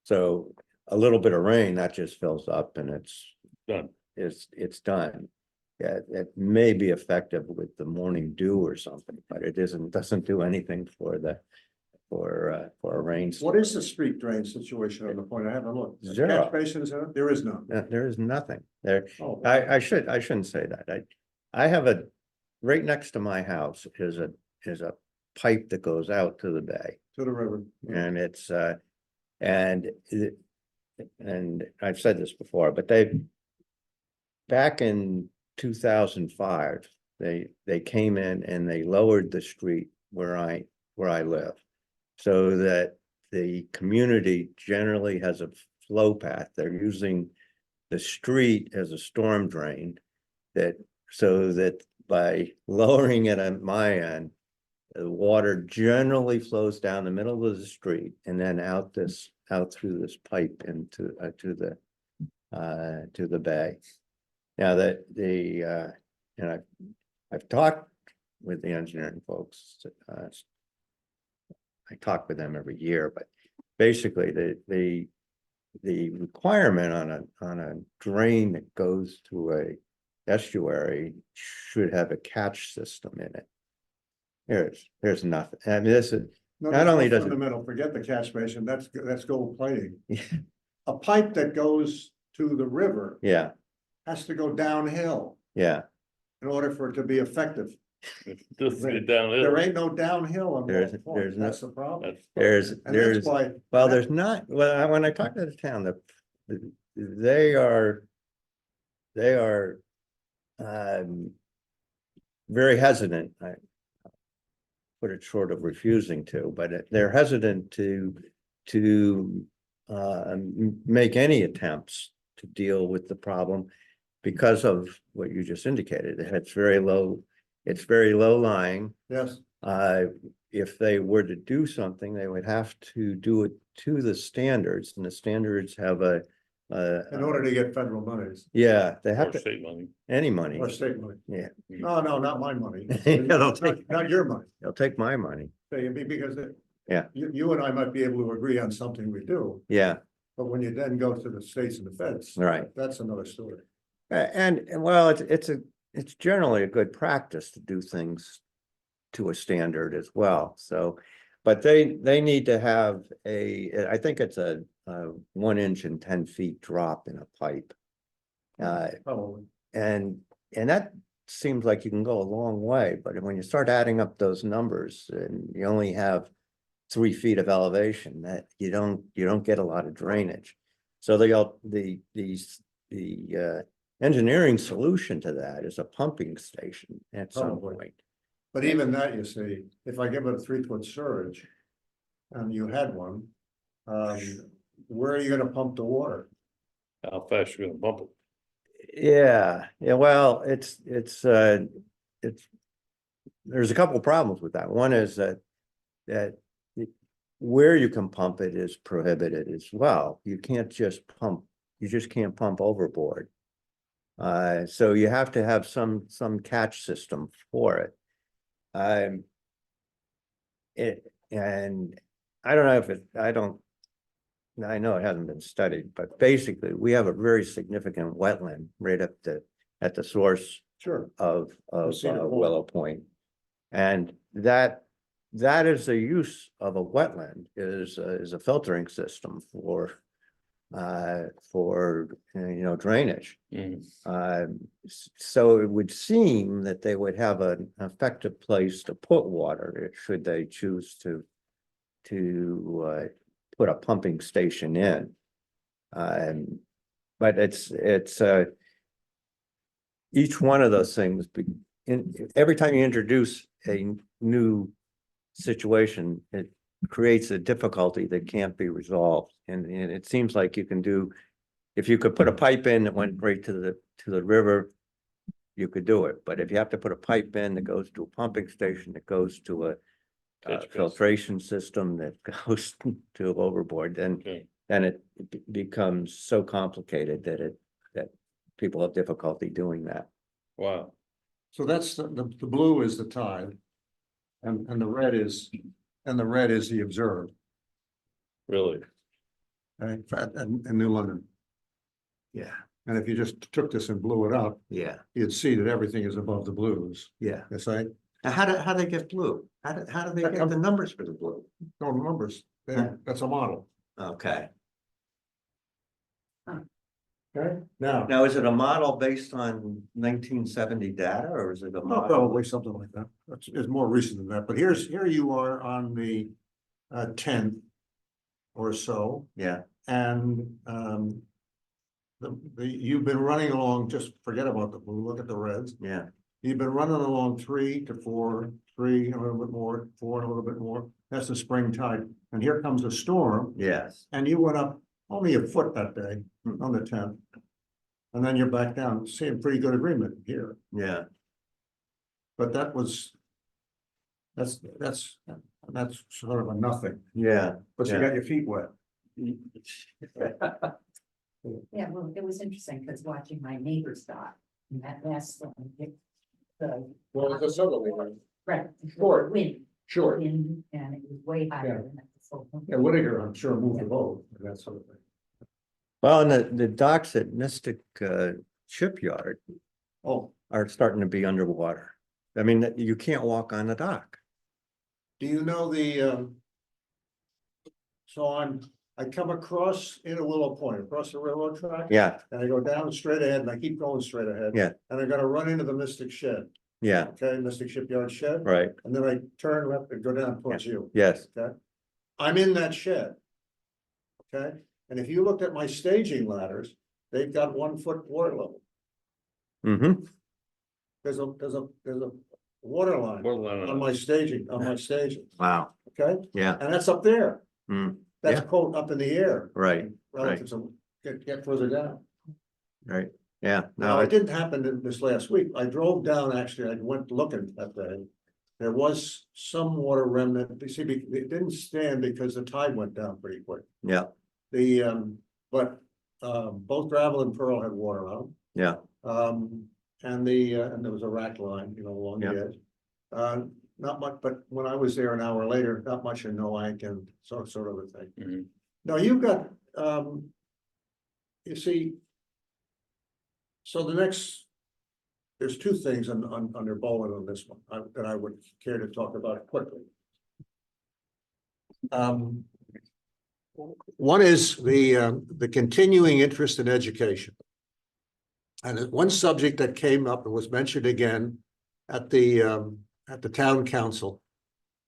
So a little bit of rain, that just fills up and it's done. it's done. Yeah, it may be effective with the morning dew or something, but it doesn't do anything for a rain. What is the street drain situation on the point? I haven't looked. Zero. Catch basins, there is none. There is nothing there. Oh, I shouldn't say that. I have right next to my house is a pipe that goes out to the bay, to the river. and it's and I've said this before, but back in 2005, they came in and they lowered the street where I live, so that the community generally has a flow path. They're using the street as a storm drain, so that by lowering it on my end, the water generally flows down the middle of the street and then out through this pipe into to the bay. Now and I've talked with the engineering folks. I talk with them every year, but basically the requirement on a drain that goes to a estuary should have a catch system in it. There's nothing. I mean, this is No, not there's only no does it. fundamental, forget the catch basin, that's gold plating. A pipe that goes to the river Yeah, has to go downhill yeah, in order for it to be effective. Just get There downhill. ain't no downhill on There's- Walton Point, there's no- that's the problem. there's And that's why. well, there's not, well, when I talk to the town, they are very hesitant. I put it short of refusing to, but they're hesitant to make any attempts to deal with the problem because of what you just indicated. It's very low lying. Yes, If they were to do something, they would have to do it to the standards, and the standards have in order to get federal monies yeah, they have Or to, state money. any money. or state money. Yeah, No, not my money. Yeah, they'll take- Not your money. they'll take my money. Because Yeah. you and I might be able to agree on something we do, Yeah, but when you then go to the states and the feds. Right. That's another story. and well, it's generally a good practice to do things to a standard as well. So, but they need to have I think it's a 1 inch and 10 feet drop in a pipe. Probably. And that seems like you can go a long way, but when you start adding up those numbers and you only have 3 feet of elevation, that you don't get a lot of drainage. So the engineering solution to that is a pumping station at some Probably. point. But even that, you see, if I give it a 3-foot surge and you had one, where are you gonna pump the water? How fast you gonna bump it? Yeah, well, it's, there's a couple problems with that. One is that where you can pump it is prohibited as well. You can't just pump, you just can't pump overboard. So you have to have some catch system for it. And I don't know if I know it hasn't been studied, but basically we have a very significant wetland right up at the source Sure. of Cedar Point. Willow Point. And that is the use of a wetland is a filtering system for drainage. So it would seem that they would have an effective place to put water should they choose to put a pumping station in. But it's each one of those things, every time you introduce a new situation, it creates a difficulty that can't be resolved. And it seems like you can do, if you could put a pipe in that went right to the river, you could do it. But if you have to put a pipe in that goes to a pumping station, that goes to a filtration system that goes to overboard, then it becomes so complicated that people have difficulty doing that. Wow. So that's the blue is the tide. And the red is the observed, Really? right, and New London. Yeah, And if you just took this and blew it up, yeah, you'd see that everything is above the blues. yeah. Yes, I Now, how do they get blue? How do they get the numbers for the blue? know the numbers. That's a model. Okay. Okay, now, Now, is it a model based on 1970 data or is it a model? probably something like that. It's more recent than that, but here you are on the 10th or so, Yeah, and you've been running along, just forget about the blue, look at the reds. yeah, You've been running along 3 to 4, 3, a little bit more, 4 and a little bit more. That's the spring tide. And here comes a storm, yes. and you went up only a foot that day on the 10th. And then you're back down, seeing pretty good agreement here. Yeah, But that's sort of a nothing, yeah. but you Yeah. got your feet wet. Yeah, well, it was interesting because watching my neighbor's dog in that last storm. Well, it's a southerly wind. Right. Sure. Wind, Sure. wind, and it was way higher than that. So- And Whittaker, I'm sure, moved the boat and that sort of thing. Well, and the docks at Mystic Shipyard Oh, are starting to be underwater. I mean, you can't walk on the dock. do you know so I come across in a Willow Point, across the railroad track. Yeah, And I go down straight ahead and I keep going straight ahead. Yeah. And I'm gonna run into the Mystic Shed, yeah, okay, Mystic Shipyard Shed. right, And then I turn left and go down towards you, yes, okay? I'm in that shed. Okay, and if you looked at my staging ladders, they've got 1 foot water level. mm-hmm, There's a water line Borderline. on my staging, wow, okay? yeah, And that's up there. mm, That's Yeah. quote up in the air. right, Relative to, get further down. right, yeah, Now, no, it didn't happen this last week. I drove down, actually, I went looking at that. There was some water remnant. You see, it didn't stand because the tide went down pretty quick. yeah, But both gravel and pearl had water on yeah, them. And there was a rack line, along the Yeah. edge. Not much, but when I was there an hour later, not much in no ink and sort of a thing. Mhm. Now you've got, you see. So there's 2 things under Bowen on this one, that I would care to talk about quickly. One is the continuing interest in education. And one subject that came up and was mentioned again at the town council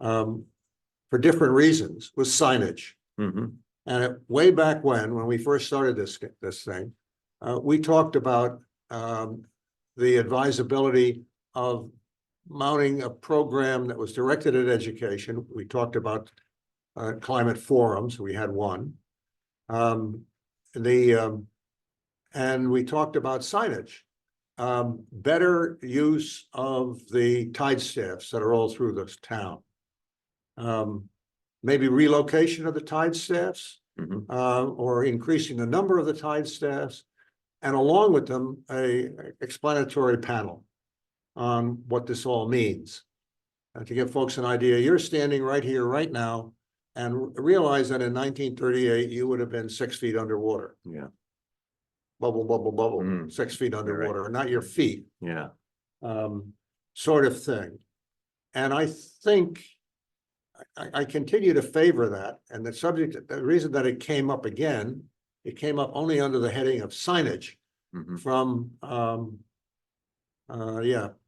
for different reasons was signage. Mhm. Way back when we first started this thing, we talked about the advisability of mounting a program that was directed at education. We talked about climate forums. We had one. And we talked about signage. Better use of the tide staffs that are all through this town. Maybe relocation of the tide staffs, Mhm. or increasing the number of the tide staffs, and along with them, a explanatory panel on what this all means. To give folks an idea, you're standing right here, right now, and realize that in 1938, you would have been 6 feet underwater. Yeah, Bubble, bubble, bubble, Mm. 6 feet right. underwater, not your feet, yeah. sort of thing. And I think I continue to favor that. And the subject, the reason that it came up again, it came up only under the heading of signage Mhm. from,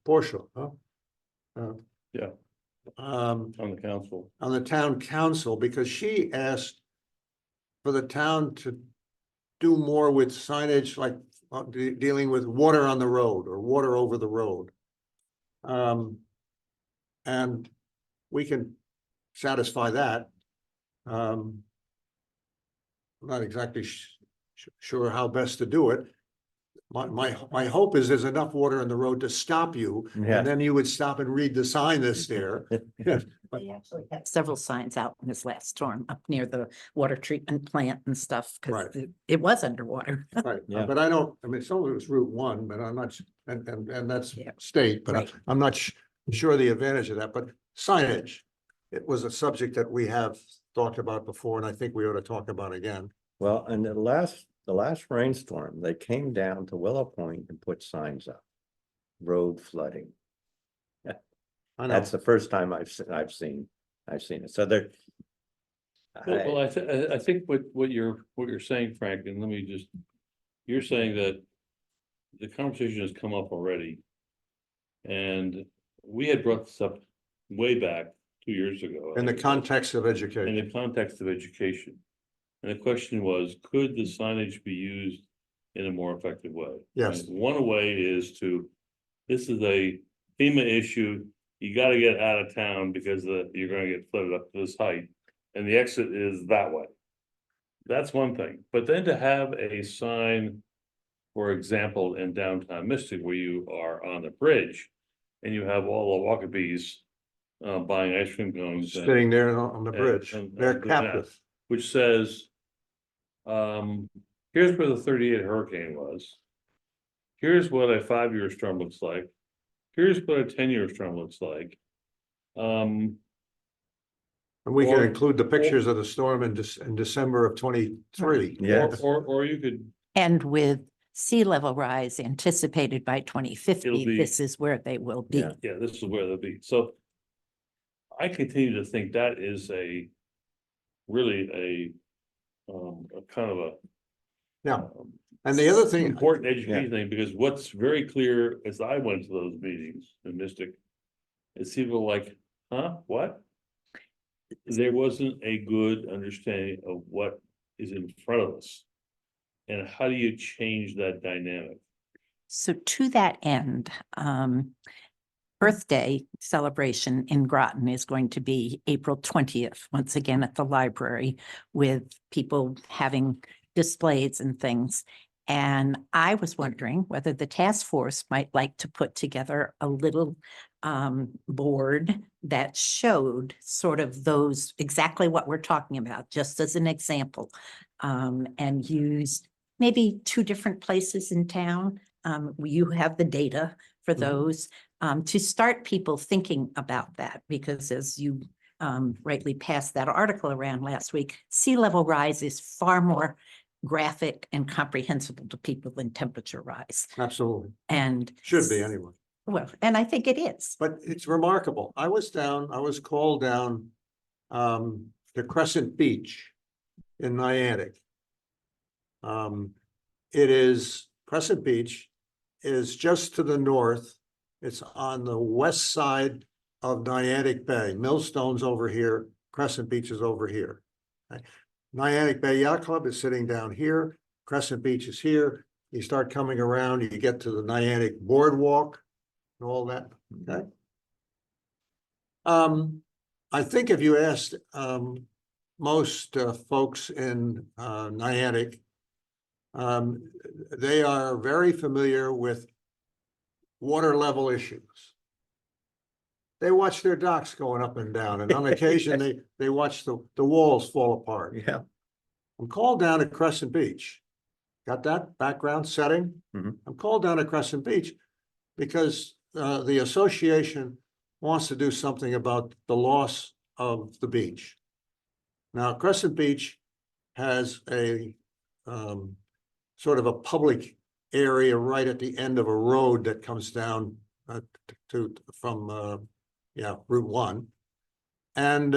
Portia, huh? Yeah. On On the council. the town council, because she asked for the town to do more with signage, like dealing with water on the road or water over the road. And we can satisfy that. I'm not exactly sure how best to do it. My hope is there's enough water in the road to stop you, Yeah. and then you would stop and read the sign that's there. They actually had several signs out in this last storm up near the water treatment plant and stuff, because Right. it was underwater. Right, Yeah. but I mean, some of it was Route 1, but I'm not, and that's Yeah. state, but Right. I'm not sure the advantage of that, but signage. It was a subject that we have talked about before, and I think we ought to talk about again. Well, and the last rainstorm, they came down to Willow Point and put signs up. Road flooding. I know, That's the first time I've seen it. So they're. Well, I think what you're saying, Frank, and let me just, you're saying that the conversation has come up already. And we had brought this up way back 2 years ago. in the context of In education, the context of education. And the question was, could the signage be used in a more effective way? Yes. And one way is this is a FEMA issue, you gotta get out of town because you're gonna get flooded up to this height. And the exit is that way. That's one thing, but then to have a sign, for example, in downtown Mystic, where you are on the bridge. And you have all the Wackabees buying ice cream cones. sitting there on the bridge, they're captive. Which says, here's where the 38 hurricane was. Here's what a 5-year storm looks like. Here's what a 10-year storm looks like. And we can or- include the pictures of the storm in December of 23. Yeah. Or you could, And with sea level rise anticipated by It'll 2050, be- this is where they will be. Yeah. yeah, this is where they'll be. So I continue to think that is really a kind of a. Yeah. And the other thing, Important education thing, because what's very clear as I went to those meetings in Mystic. Is people like, huh, what? There wasn't a good understanding of what is in front of us. And how do you change that dynamic? So to that end, Earth Day celebration in Groton is going to be April 20th, once again at the library, with people having displays and things. And I was wondering whether the task force might like to put together a little board that showed sort of those, exactly what we're talking about, just as an example, and used maybe 2 different places in town. You have the data for those, to start people thinking about that, because as you rightly passed that article around last week, sea level rise is far more graphic and comprehensible to people than temperature rise. absolutely, And should be anyway. well, and I think it is. But it's remarkable. I was called down to Crescent Beach in Niantic. It is Crescent Beach is just to the north. It's on the west side of Niantic Bay. Millstone's over here, Crescent Beach is over here. Okay. Niantic Bay Yacht Club is sitting down here, Crescent Beach is here. You start coming around, you get to the Niantic Boardwalk and all that, okay? I think if you asked most folks in Niantic, they are very familiar with water level issues. They watch their docks going up and down, and on occasion they watch the walls fall apart. Yeah. I'm called down to Crescent Beach. Got that background setting? Mhm. I'm called down to Crescent Beach because the association wants to do something about the loss of the beach. Now, Crescent Beach has a sort of a public area right at the end of a road that comes down from Route 1. And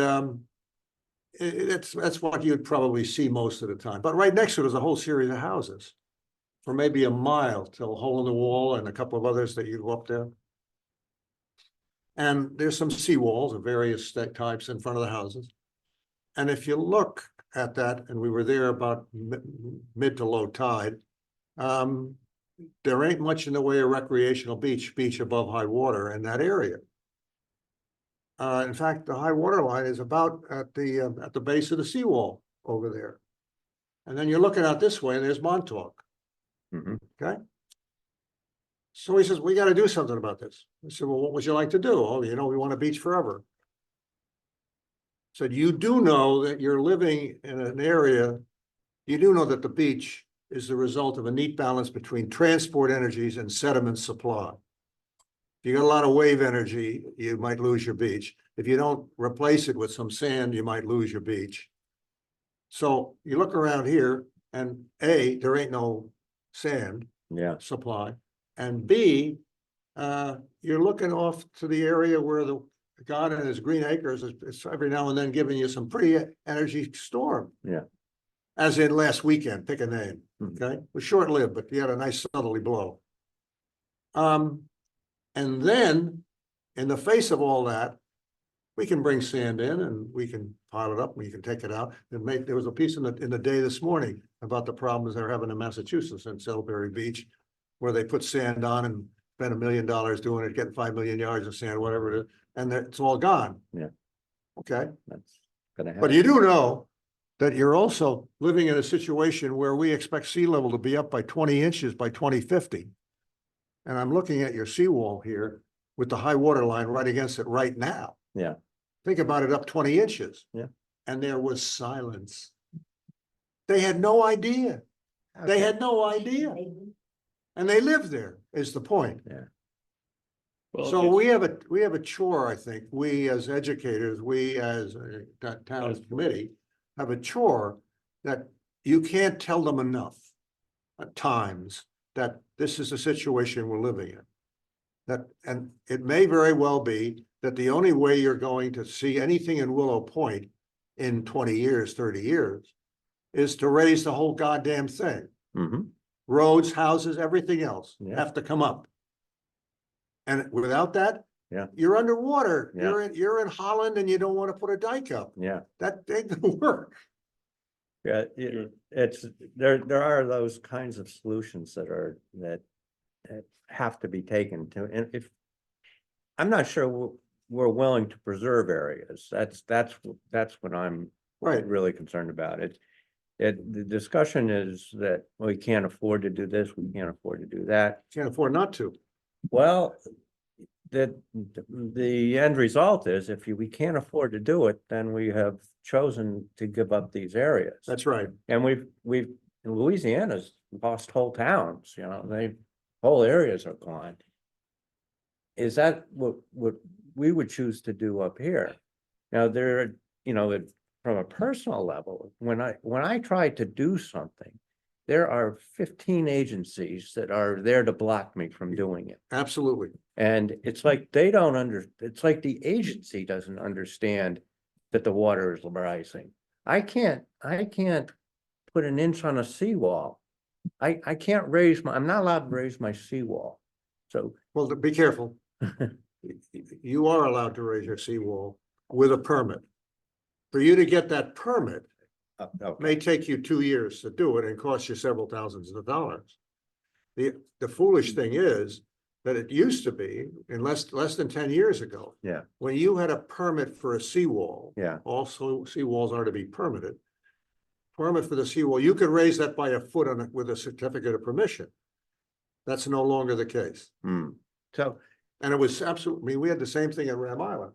that's what you'd probably see most of the time. But right next to it is a whole series of houses for maybe a mile till Hole in the Wall and a couple of others that you go up there. And there's some seawalls of various types in front of the houses. And if you look at that, and we were there about mid to low tide, there ain't much in the way of recreational beach above high water in that area. In fact, the high water line is about at the base of the seawall over there. And then you're looking out this way and there's Montauk. Mhm. Okay. So he says, we got to do something about this. I said, well, what would you like to do? Oh, we want a beach forever. Said, you do know that you're living in an area, you do know that the beach is the result of a neat balance between transport energies and sediment supply. If you got a lot of wave energy, you might lose your beach. If you don't replace it with some sand, you might lose your beach. So you look around here and A, there ain't no sand Yeah. supply. And B, you're looking off to the area where the God and his green acres is every now and then giving you some pretty energy storm. Yeah. As in last weekend, pick a name, Mhm. okay? It was short-lived, but you had a nice southerly blow. And then in the face of all that, we can bring sand in and we can pile it up, we can take it out and there was a piece in the day this morning about the problems they're having in Massachusetts in Salisbury Beach, where they put sand on and spent $1 million doing it, getting 5 million yards of sand, whatever it is, and it's all gone. Yeah. Okay. That's gonna happen. But you do know that you're also living in a situation where we expect sea level to be up by 20 inches by 2050. And I'm looking at your seawall here with the high water line right against it right now. Yeah. Think about it up 20 inches. Yeah. And there was silence. They had no idea. They had no idea. And they lived there is the point. Yeah. Well, So okay. we have a chore, I think, we as educators, we as a town committee have a chore that you can't tell them enough at times that this is the situation we're living in. That, and it may very well be that the only way you're going to see anything in Willow Point in 20 years, 30 years, is to raise the whole goddamn thing. Mhm. Roads, houses, everything else Yeah. have to come up. And without that, Yeah. you're underwater. Yeah. You're in Holland and you don't want to put a dike up. Yeah. That ain't gonna work. Yeah, it's, there are those kinds of solutions that have to be taken to, and if, I'm not sure we're willing to preserve areas, that's what I'm Right. really concerned about. The discussion is that we can't afford to do this, we can't afford to do that. Can't afford not to. Well, the end result is we can't afford to do it, then we have chosen to give up these areas. That's right. And we've, Louisiana's lost whole towns, whole areas are gone. Is that what we would choose to do up here? Now, from a personal level, when I try to do something, there are 15 agencies that are there to block me from doing it. Absolutely. And it's like it's like the agency doesn't understand that the water is rising. I can't put an inch on a seawall I can't raise I'm not allowed to raise my seawall. So, Well, be careful. You are allowed to raise your seawall with a permit. For you to get that permit okay, may take you 2 years to do it and cost you several thousands of dollars. The foolish thing is that it used to be, in less than 10 years ago, yeah, when you had a permit for a seawall. yeah, Also, seawalls are to be permitted. Permit for the seawall, you could raise that by a foot on it with a certificate of permission. That's no longer the case. so, And it was absolutely, I mean, we had the same thing at Ram Island,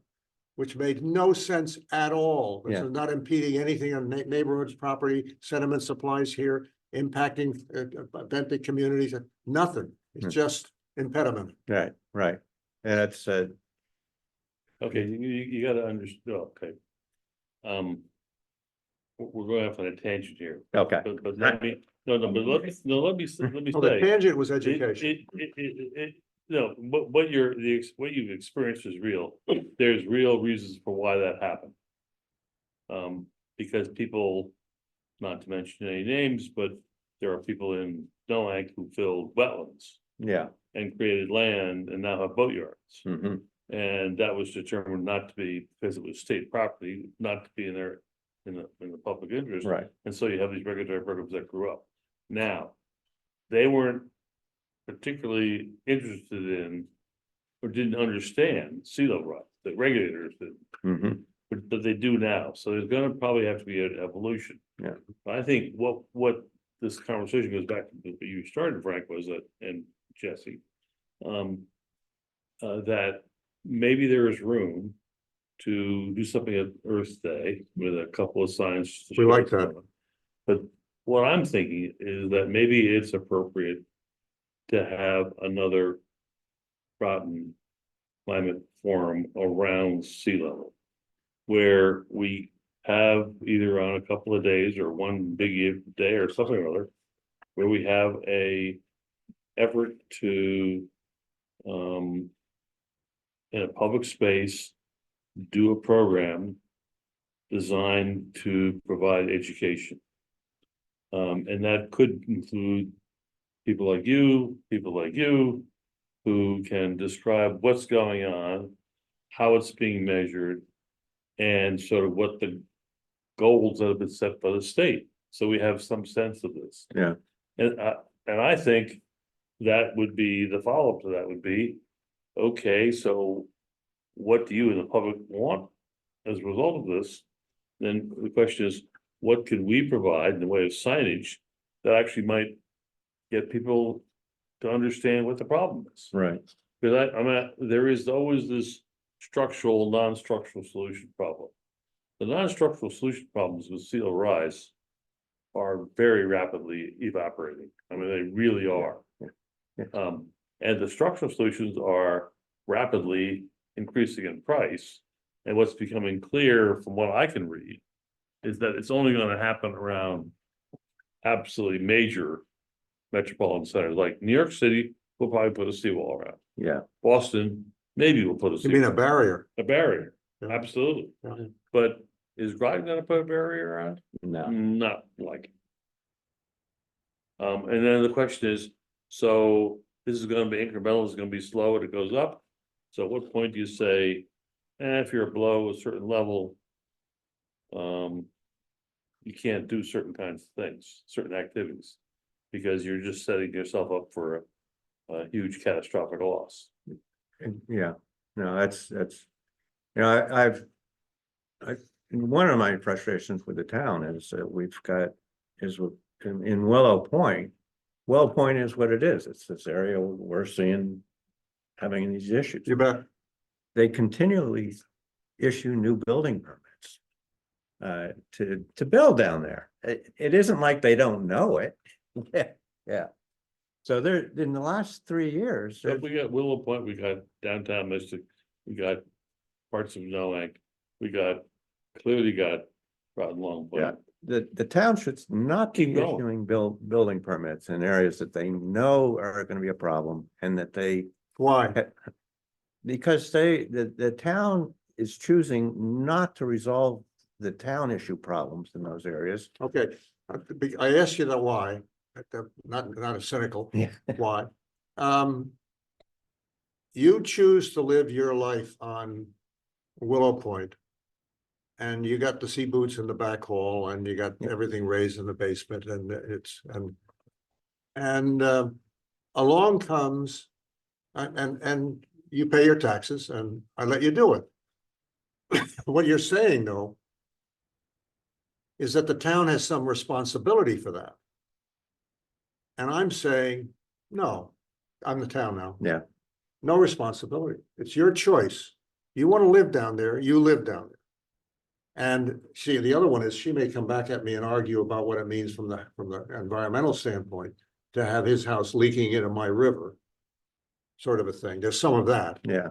which made no sense at all. This Yeah. is not impeding anything on neighborhoods, property, sediment supplies here, impacting benthic communities, nothing. It's Hmm. just impediment. right, right. And it's, Okay, you gotta understand, okay. We're going off on a tangent here, okay, but let me, no, but let me Oh, the say. tangent was education. No, what what you've experienced is real. There's real reasons for why that happened. Because people, not to mention any names, but there are people in Noank who filled wetlands yeah. and created land and now have boat yards. Mhm. And that was determined not to be, because it was state property, not to be in there in the public interest. Right, And so you have these regulatory programs that grew up. Now, they weren't particularly interested in or didn't understand sea level rise, the regulators did, mhm, but they do now. So there's gonna probably have to be an evolution. Yeah. But I think what this conversation goes back to what you started, Frank, was that, and Jesse, that maybe there is room to do something at Earth Day with a couple of signs. to We show like us that. about it. But what I'm thinking is that maybe it's appropriate to have another Groton climate forum around sea level, where we have either on a couple of days or one big day or something or other, where we have a effort to in a public space, do a program designed to provide education. And that could include people like you, who can describe what's going on, how it's being measured, and sort of what the goals that have been set by the state. So we have some sense of this. yeah, And I think that would be, the follow-up to that would be, okay, so what do you and the public want as a result of this? Then the question is, what can we provide in the way of signage that actually might get people to understand what the problem is? right, Because I mean, there is always this structural, non-structural solution problem. The non-structural solution problems with sea level rise are very rapidly evaporating. I mean, they really are. yeah. And the structural solutions are rapidly increasing in price. And what's becoming clear from what I can read is that it's only going to happen around absolutely major metropolitan centers, like New York City will probably put a seawall around. Yeah, Boston, maybe will put a You mean a seawall, barrier? a barrier, Yeah. absolutely. Yeah. But is Groton gonna put a barrier around? no, Not like. And then the question is, so this is gonna be incremental, it's gonna be slow and it goes up. So at what point do you say, if you're below a certain level, you can't do certain kinds of things, certain activities, because you're just setting yourself up for a huge catastrophic loss. yeah, no, that's, you know, one of my frustrations with the town is that we've got, in Willow Point. Willow Point is what it is. It's this area we're seeing having these issues. You bet. They continually issue new building permits to build down there. It isn't like they don't know it. Yeah, yeah. So there, in the last 3 years, So we got Willow Point, we got downtown Mystic, we got parts of Noank, clearly got Groton Long yeah, Point. the town should not be Keep going. issuing building permits in areas that they know are gonna be a problem and that they, Why? because the town is choosing not to resolve the town issue problems in those areas. Okay, I asked you the why, not a cynical, Yeah. why? You choose to live your life on Willow Point. And you got the sea boots in the back hall and you got everything raised in the basement and along comes and you pay your taxes and I let you do it. What you're saying though is that the town has some responsibility for that. And I'm saying, no, I'm the town now. Yeah. No responsibility. It's your choice. You want to live down there, you live down there. And the other one is she may come back at me and argue about what it means from the environmental standpoint to have his house leaking into my river. Sort of a thing. There's some of that. Yeah.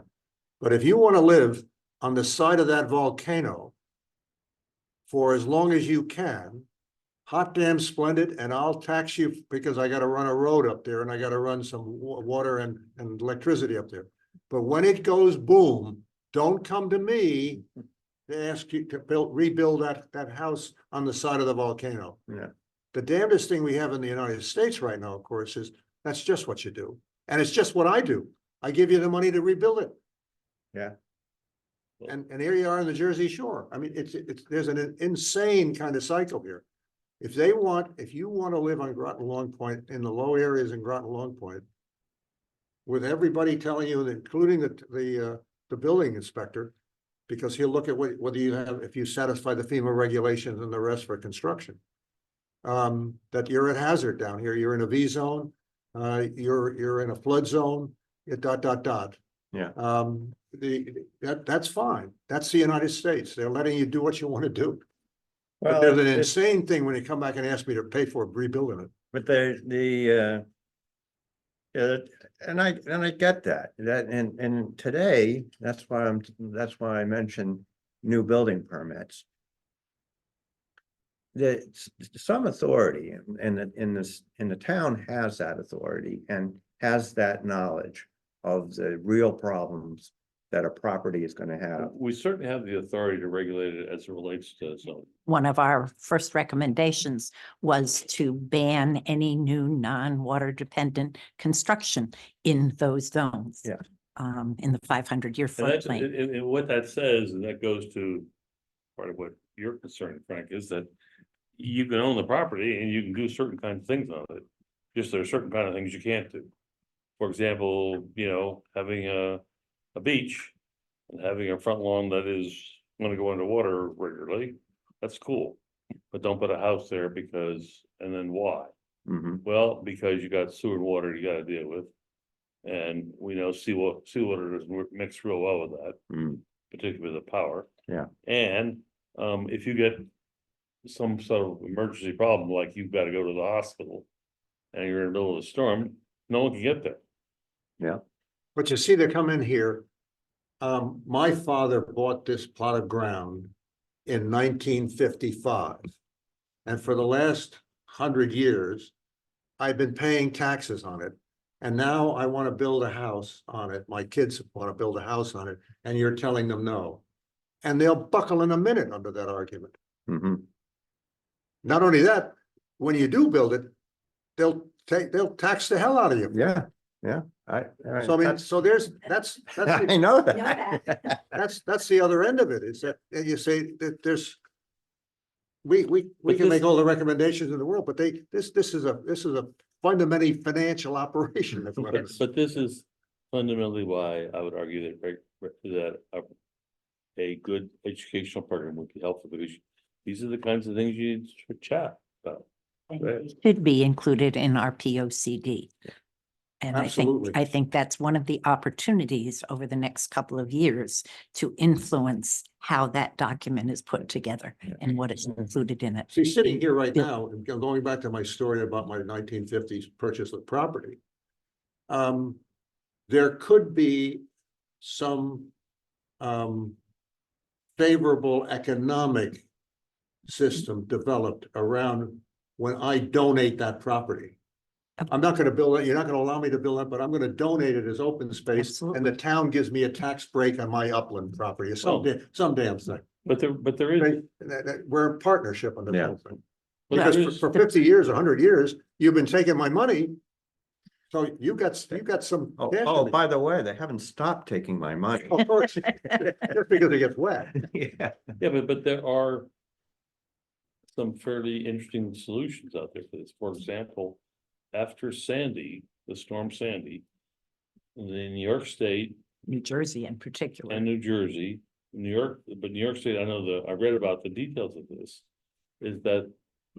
But if you want to live on the side of that volcano for as long as you can, hot damn splendid, and I'll tax you because I got to run a road up there and I got to run some water and electricity up there. But when it goes boom, don't come to me to ask you to rebuild that house on the side of the volcano. Yeah. The damnedest thing we have in the United States right now, of course, is that's just what you do. And it's just what I do. I give you the money to rebuild it. Yeah. And here you are in the Jersey Shore. I mean, there's an insane kind of cycle here. If you want to live on Groton Long Point in the low areas in Groton Long Point, with everybody telling you, including the building inspector, because he'll look at whether you have, if you satisfy the FEMA regulations and the rest for construction. That you're at hazard down here. You're in a V zone. You're in a flood zone. Yeah. That's fine. That's the United States. They're letting you do what you want to do. But Well, there's an it's- insane thing when you come back and ask me to pay for rebuilding it. But and I get that and today, that's why I mentioned new building permits. Some authority in the town has that authority and has that knowledge of the real problems that a property is going to have. We certainly have the authority to regulate it as it relates to zoning. One of our first recommendations was to ban any new non-water dependent construction in those zones. Yeah. In the 500-year And that's, floodplain. and what that says, and that goes to part of what you're concerned, Frank, is that you can own the property and you can do certain kinds of things on it. Just there are certain kind of things you can't do. For example, having a beach and having a front lawn that is going to go underwater regularly, that's cool. But don't put a house there and then why? Mhm. Well, because you got sewer and water you got to deal with. And we know seawater doesn't mix real well with that, Mm. particularly with the power. Yeah. And if you get some sort of emergency problem, like you've got to go to the hospital and you're in the middle of a storm, no one can get there. But you see, they come in here. My father bought this plot of ground in 1955. And for the last 100 years, I've been paying taxes on it. And now I want to build a house on it. My kids want to build a house on it, and you're telling them no. And they'll buckle in a minute under that argument. Mhm. Not only that, when you do build it, they'll tax the hell out of you. Yeah. So I mean, so that's I know Know that. that's the other end of it, is that you say that there's. We But can this- make all the recommendations in the world, but this is a fundamentally financial operation. That's what it is. But this is fundamentally why I would argue that a good educational program would be helpful, because these are the kinds of things you need to chat about. Right. Should be included in our POCD. And Absolutely. I think that's one of the opportunities over the next couple of years to influence how that document is put together and what is included in it. See, sitting here right Yeah. now, and going back to my story about my 1950s purchase of property. There could be some favorable economic system developed around when I donate that property. I'm not gonna build it, you're not gonna allow me to build it, but I'm gonna donate it as open space, and the town gives me a tax break on my upland property, or some damn thing. But there is, We're in partnership on this Yeah. whole thing. Because there is- for 50 years, 100 years, you've been taking my money. So you've got some. Oh, cash oh, in it. by the way, they haven't stopped taking my money. Of course, just because it gets wet. Yeah. Yeah, but there are some fairly interesting solutions out there for this. For example, after Sandy, the storm Sandy, the New York State New Jersey in particular. and New Jersey, New York, but New York State, I read about the details of this, is that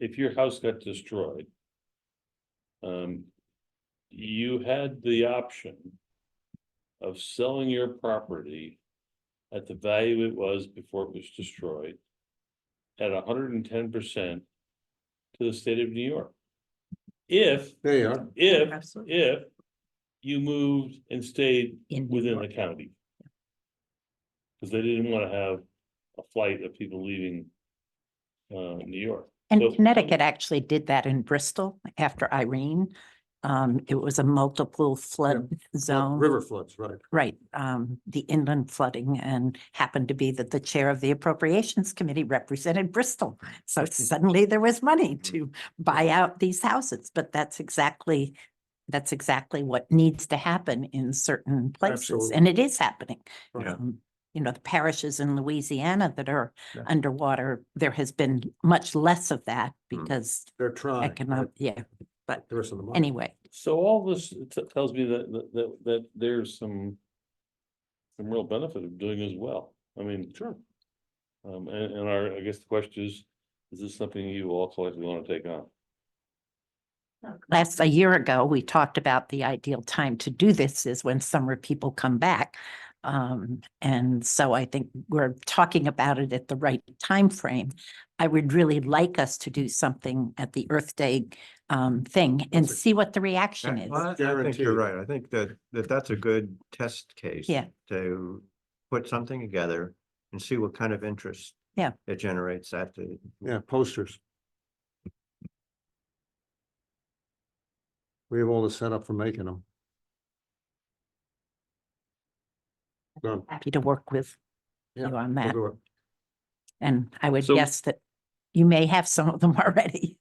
if your house got destroyed, you had the option of selling your property at the value it was before it was destroyed at 110% to the state of New York. If There you are. if you moved and stayed In New within the York. county. Because they didn't want to have a flight of people leaving New York. And So- Connecticut actually did that in Bristol after Irene. It was a multiple flood zone. River floods, right. Right, the inland flooding, and happened to be that the chair of the Appropriations Committee represented Bristol. So suddenly there was money to buy out these houses, but that's exactly what needs to happen in certain places, Absolutely. and it is happening. Yeah. You know, the parishes in Louisiana that are Yeah. underwater, there has been much less of that Hmm. because They're trying. economic, yeah, but The rest of the money. anyway. So all this tells me that there's some real benefit of doing as well. I mean, Sure. and I guess the question is this something you all collectively want to take on? A year ago, we talked about the ideal time to do this is when summer people come back. And so I think we're talking about it at the right time frame. I would really like us to do something at the Earth Day thing and That's a- see what the reaction is. Well, I think you're Guaranteed. right. I think that's a good test case. Yeah. To put something together and see what kind of interest. Yeah. It generates at the, Yeah, posters. We have all the setup for making them. Done. Happy to work with Yeah, you on we'll that. do it. And I would So- guess that you may have some of them already.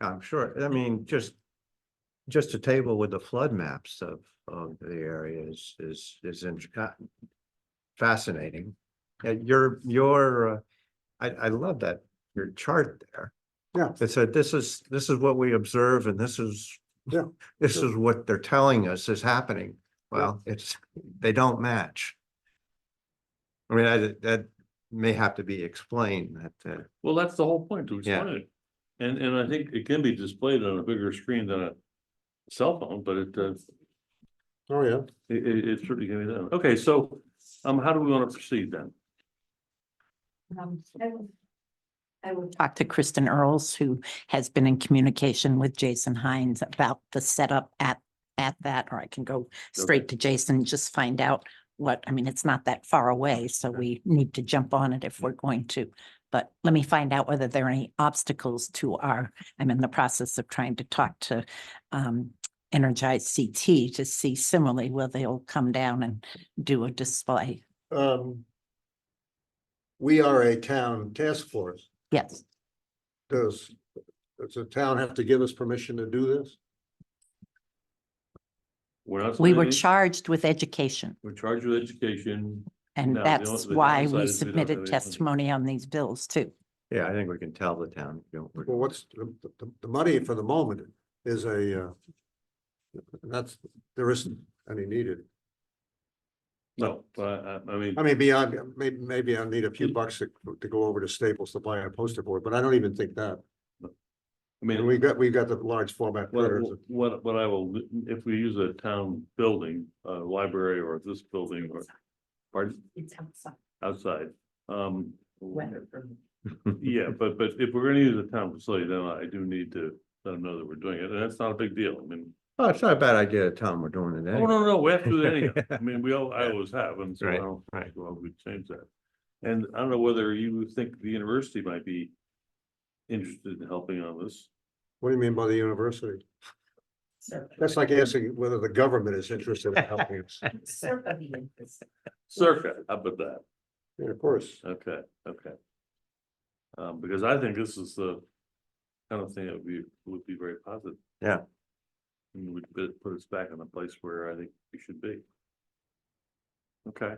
I'm sure, I mean, just a table with the flood maps of the area is fascinating. And I love that, your chart there. Yeah. It said, this is what we observe and this is. Yeah, This sure. is what they're telling us is happening. Well, they don't match. I mean, that may have to be explained that, Well, that's the whole point to Yeah. explain it. And I think it can be displayed on a bigger screen than a cell phone, but it Oh, yeah. it certainly can be done. Okay, so how do we want to proceed then? I would Talk to Kristen Earls, who has been in communication with Jason Hines about the setup at that, or I can go straight to Jason, and just find out I mean, it's not that far away, so we need to jump on it if we're going to. But let me find out whether there are any obstacles to I'm in the process of trying to talk to Energize CT to see similarly where they'll come down and do a display. We are a town task force. Yes, Does the town have to give us permission to do this? We're not. we were saying- charged with education. We're charged with education. And No, the that's only- the why downside we is we don't have submitted any money. testimony on these bills too. yeah, I think we can tell the town. Well, what's the money for the moment is there isn't any needed. No, but I mean, I mean, beyond, maybe I'll need a few bucks to go over to Staples to buy a poster board, but I don't even think that. I I mean, mean, we've got the large format printers. what I will, if we use a town building, library or this building or. Pardon, it's outside. outside, Weather for yeah, but if we're gonna use a town facility, then I do need to let them know that we're doing it, and that's not a big deal, I mean. Oh, it's not a bad idea to tell them we're doing it. Oh, anyway. no, we have to do it anyhow. I mean, I always have, and so I Right, don't right. think, well, we change that. And I don't know whether you think the university might be interested in helping on this. What do you mean by the university? circa. That's like asking whether the government is interested in helping us. Circa the interest. Circa, how about that? Yeah, of course. Okay. Because I think this is the kind of thing that would be very positive. Yeah. And would put us back in a place where I think we should be. Okay,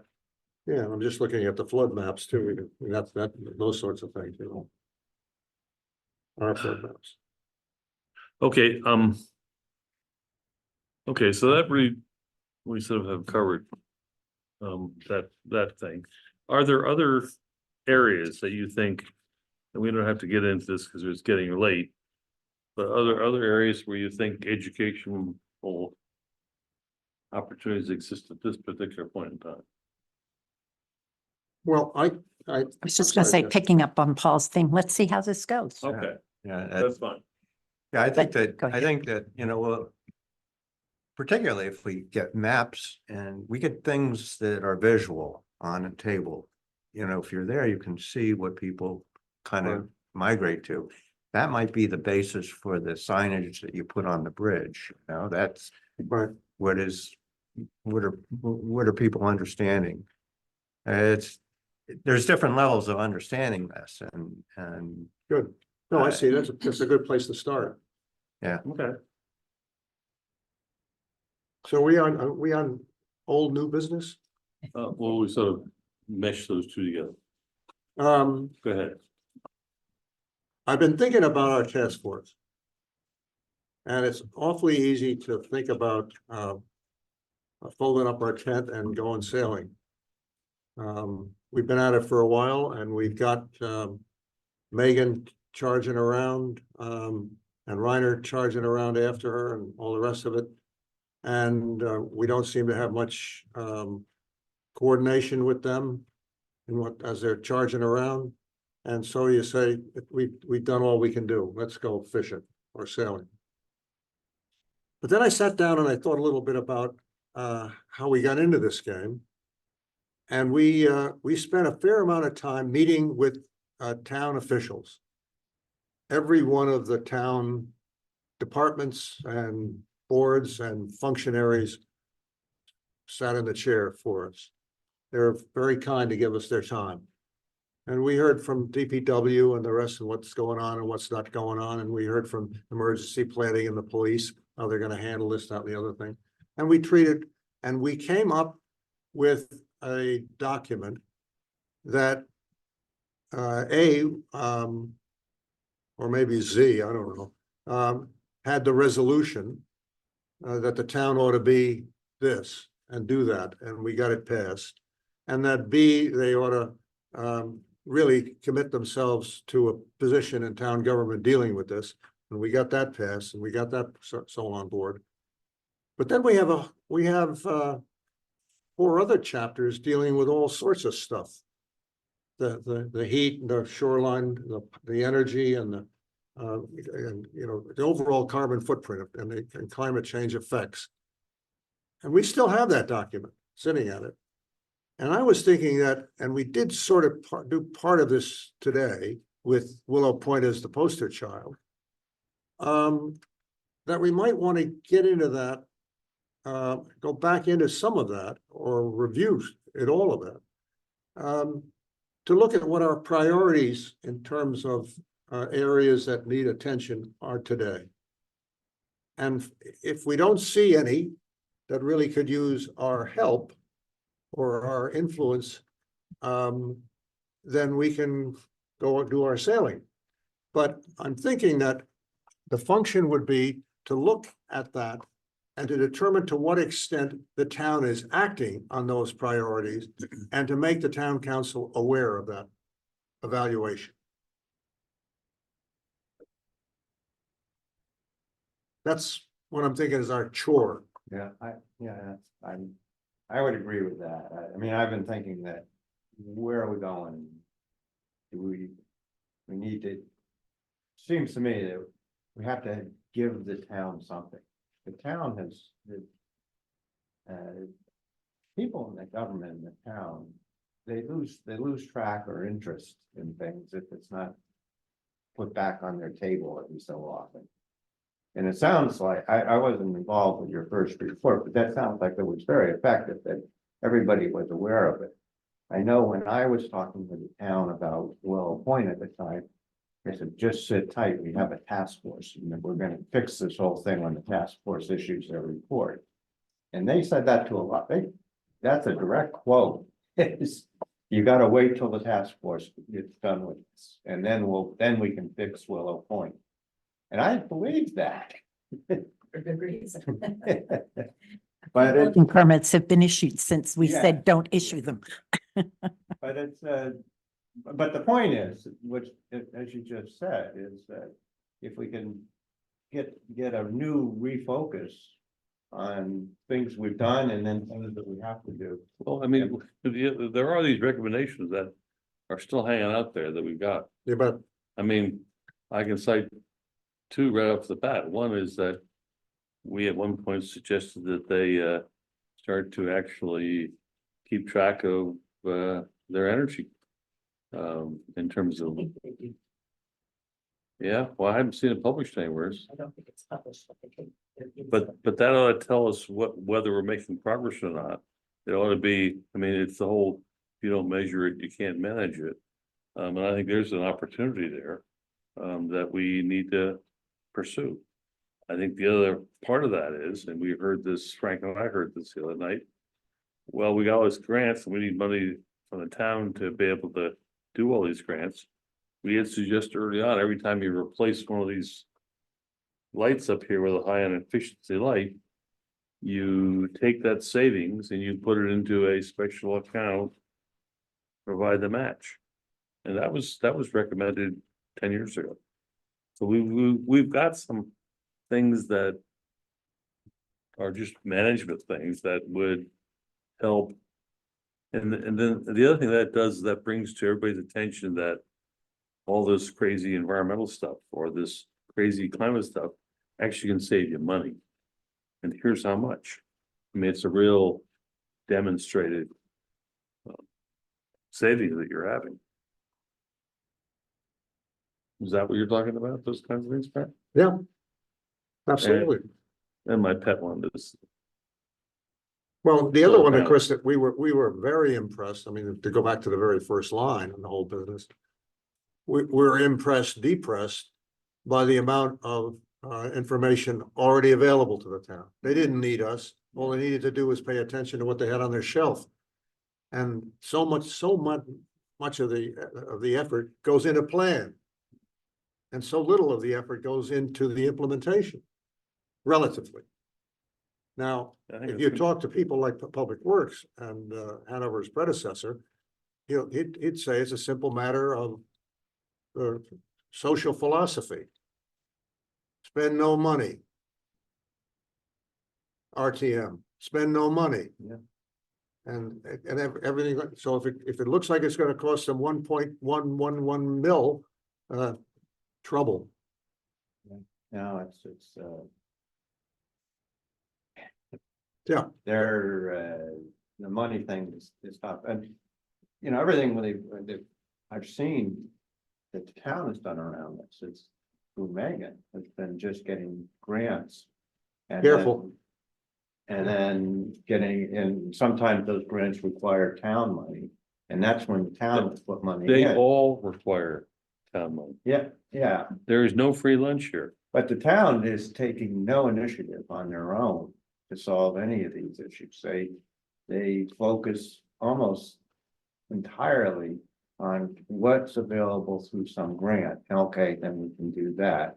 Yeah, I'm just looking at the flood maps too, those sorts of things, you know. Our flood maps. okay, okay, so that we sort of have covered. That thing. Are there other areas that you think, and we don't have to get into this because it's getting late. But other areas where you think educational opportunities exist at this particular point in time? Well, I was just gonna say, picking up on Paul's thing, let's see how this goes. Okay, Yeah, that's fine. yeah, I think But that, go I ahead. think that, you know, well, particularly if we get maps and we get things that are visual on a table. You know, if you're there, you can see what people kind of migrate to. That might be the basis for the signage that you put on the bridge. You know, that's Right. what are people understanding? There's different levels of understanding this and Good. No, I see. That's a good place to start. Okay. So are we on old new business? Well, we sort of mesh those two together. Go ahead. I've been thinking about our task force. And it's awfully easy to think about folding up our tent and going sailing. We've been at it for a while and we've got Megan charging around and Reiner charging around after her and all the rest of it. And we don't seem to have much coordination with them as they're charging around. And so you say, we've done all we can do. Let's go fishing or sailing. But then I sat down and I thought a little bit about how we got into this game. And we spent a fair amount of time meeting with town officials. Every one of the town departments and boards and functionaries sat in the chair for us. They're very kind to give us their time. And we heard from DPW and the rest of what's going on and what's not going on. And we heard from emergency planning and the police, how they're going to handle this, that, and the other thing. And we came up with a document that or maybe Z, I don't know, had the resolution that the town ought to be this and do that, and we got it passed. And that B, they ought to really commit themselves to a position in town government dealing with this. And we got that passed and we got that so on board. But then we have 4 other chapters dealing with all sorts of stuff. The heat, the shoreline, the energy and the overall carbon footprint and climate change effects. And we still have that document sitting at it. And I was thinking that, and we did sort of do part of this today with Willow Point as the poster child, that we might want to get into that, go back into some of that or review it, all of that, to look at what our priorities in terms of areas that need attention are today. And if we don't see any that really could use our help or our influence, then we can go do our sailing. But I'm thinking that the function would be to look at that and to determine to what extent the town is acting on those priorities and to make the town council aware of that evaluation. That's what I'm thinking is our chore. yeah, I would agree with that. I mean, I've been thinking that, where are we going? Do we need to, seems to me that we have to give the town something. The town has, people in the government in the town, they lose track or interest in things if it's not put back on their table every so often. And it sounds like, I wasn't involved with your first report, but that sounds like it was very effective, that everybody was aware of it. I know when I was talking to the town about Willow Point at the time, they said, just sit tight, we have a task force, and then we're gonna fix this whole thing when the task force issues their report. And they said that to a lot, that's a direct quote, is you gotta wait till the task force gets done with this, and then we can fix Willow Point. And I believe that. For good reason. But it, Building permits have been issued since we Yeah. said don't issue them. but it's, but the point is, which, as you just said, is that if we can get a new refocus on things we've done and then things that we have to do. Well, I mean, there are these recommendations that are still hanging out there that we've got. Yeah, but I mean, I can cite two right off the bat. One is that we at one point suggested that they start to actually keep track of their energy. In terms I of, think they do. yeah, well, I haven't seen it published anywhere, I don't think it's published, but they could. but that ought to tell us whether we're making progress or not. It ought to be, I mean, it's the whole, if you don't measure it, you can't manage it. And I think there's an opportunity there that we need to pursue. I think the other part of that is, and we heard this, Frank and I heard this the other night. Well, we got all these grants and we need money from the town to be able to do all these grants. We had suggested early on, every time you replace one of these lights up here with a high end efficiency light, you take that savings and you put it into a special account, provide the match. And that was recommended 10 years ago. So we've got some things that are just management things that would help. And then the other thing that does, that brings to everybody's attention that all this crazy environmental stuff or this crazy climate stuff actually can save you money. And here's how much. I mean, it's a real demonstrated savings that you're having. Is that what you're talking about? Those kinds of things, Pat? yeah. Absolutely. And my pet one is, Well, the other So, one, of yeah. course, that we were very impressed. I mean, to go back to the very first line in the whole business. We're impressed, depressed by the amount of information already available to the town. They didn't need us. All they needed to do was pay attention to what they had on their shelf. And so much of the effort goes into plan. And so little of the effort goes into the implementation, relatively. Now, I think if it's you good. talk to people like Public Works and Hanover's predecessor, he'd say it's a simple matter of social philosophy. Spend no money. RTM, spend no money. Yeah. And everything, so if it looks like it's gonna cost them 1.111 mil, trouble. No, it's, Yeah. they're, the money thing is tough, and, you know, everything I've seen that the town has done around this, it's through Megan, has been just getting grants. And Careful. then getting, and sometimes those grants require town money, and that's when the town has put money they in. all require town money. Yeah, There is no free lunch here. but the town is taking no initiative on their own to solve any of these issues. They focus almost entirely on what's available through some grant. Okay, then we can do that.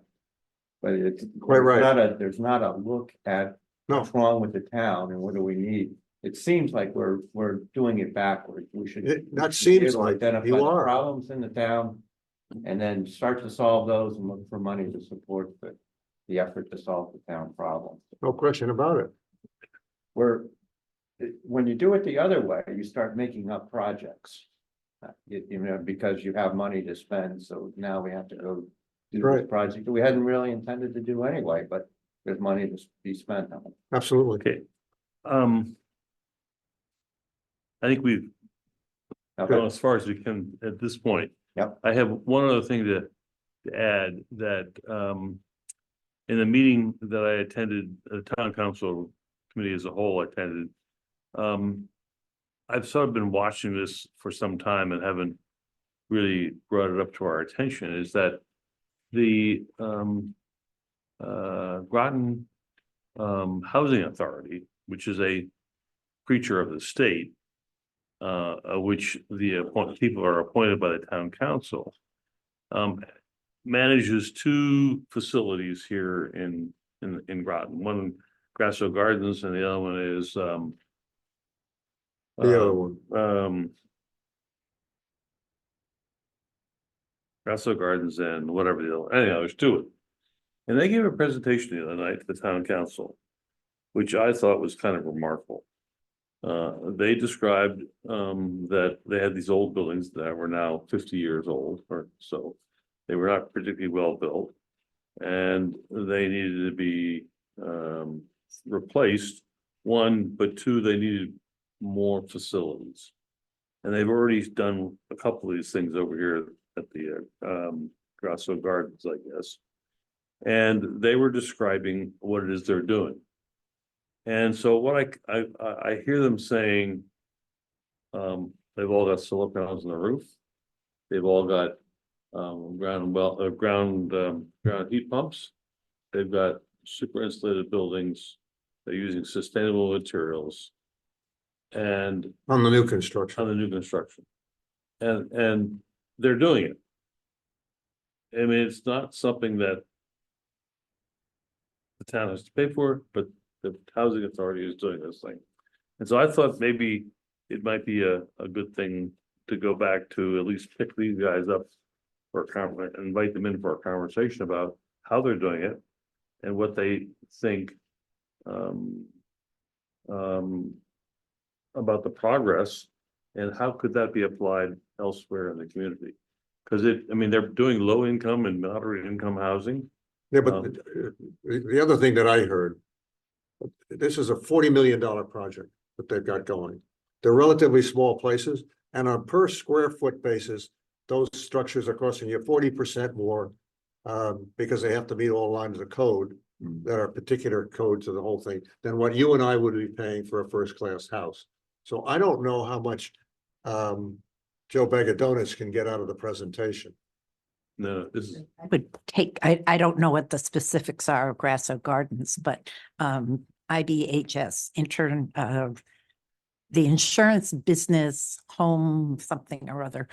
But it's Quite right. there's not a look at No, what's wrong with the town and what do we need. It seems like we're doing it backwards. We should. that be seems able to like identify you the are. problems in the town. And then start to solve those and look for money to support the effort to solve the town problem. No question about it. When you do it the other way, you start making up projects. You know, because you have money to spend, so now we have to go do Right. this project that we hadn't really intended to do anyway, but there's money to be spent on it. Absolutely. Okay. I think we've Okay. gone as far as we can at this point. Yep. I have one other thing to add that in the meeting that I attended, the town council committee as a whole attended, I've sort of been watching this for some time and haven't really brought it up to our attention, is that the Groton Housing Authority, which is a creature of the state, which the people are appointed by the town council, manages two facilities here in Groton. One, Grasso Gardens, and the other one is The other one. Grasso Gardens and whatever the other, anyhow, there's two. And they gave a presentation the other night to the town council, which I thought was kind of remarkable. They described that they had these old buildings that were now 50 years old or so. They were not particularly well built, and they needed to be replaced. One, but two, they needed more facilities. And they've already done a couple of these things over here at the Grasso Gardens, I guess. And they were describing what it is they're doing. And so what I hear them saying, they've all got solar panels on the roof. They've all got ground heat pumps. They've got super insulated buildings. They're using sustainable materials. And On the new construction. on the new construction. And they're doing it. I mean, it's not something that the town has to pay for, but the housing authority is doing this thing. And so I thought maybe it might be a good thing to go back to at least pick these guys up for a conference, invite them in for a conversation about how they're doing it and what they think about the progress and how could that be applied elsewhere in the community? Because I mean, they're doing low income and moderate income housing. Yeah, but the other thing that I heard, this is a $40 million project that they've got going. They're relatively small places, and on a per square foot basis, those structures are costing you 40% more because they have to meet all lines of code that are particular codes of the whole thing than what you and I would be paying for a first-class house. So I don't know how much Joe Bag of Donuts can get out of the presentation. No, this is, Would take, I don't know what the specifics are of Grasso Gardens, but IBHS, the insurance business, home something or other,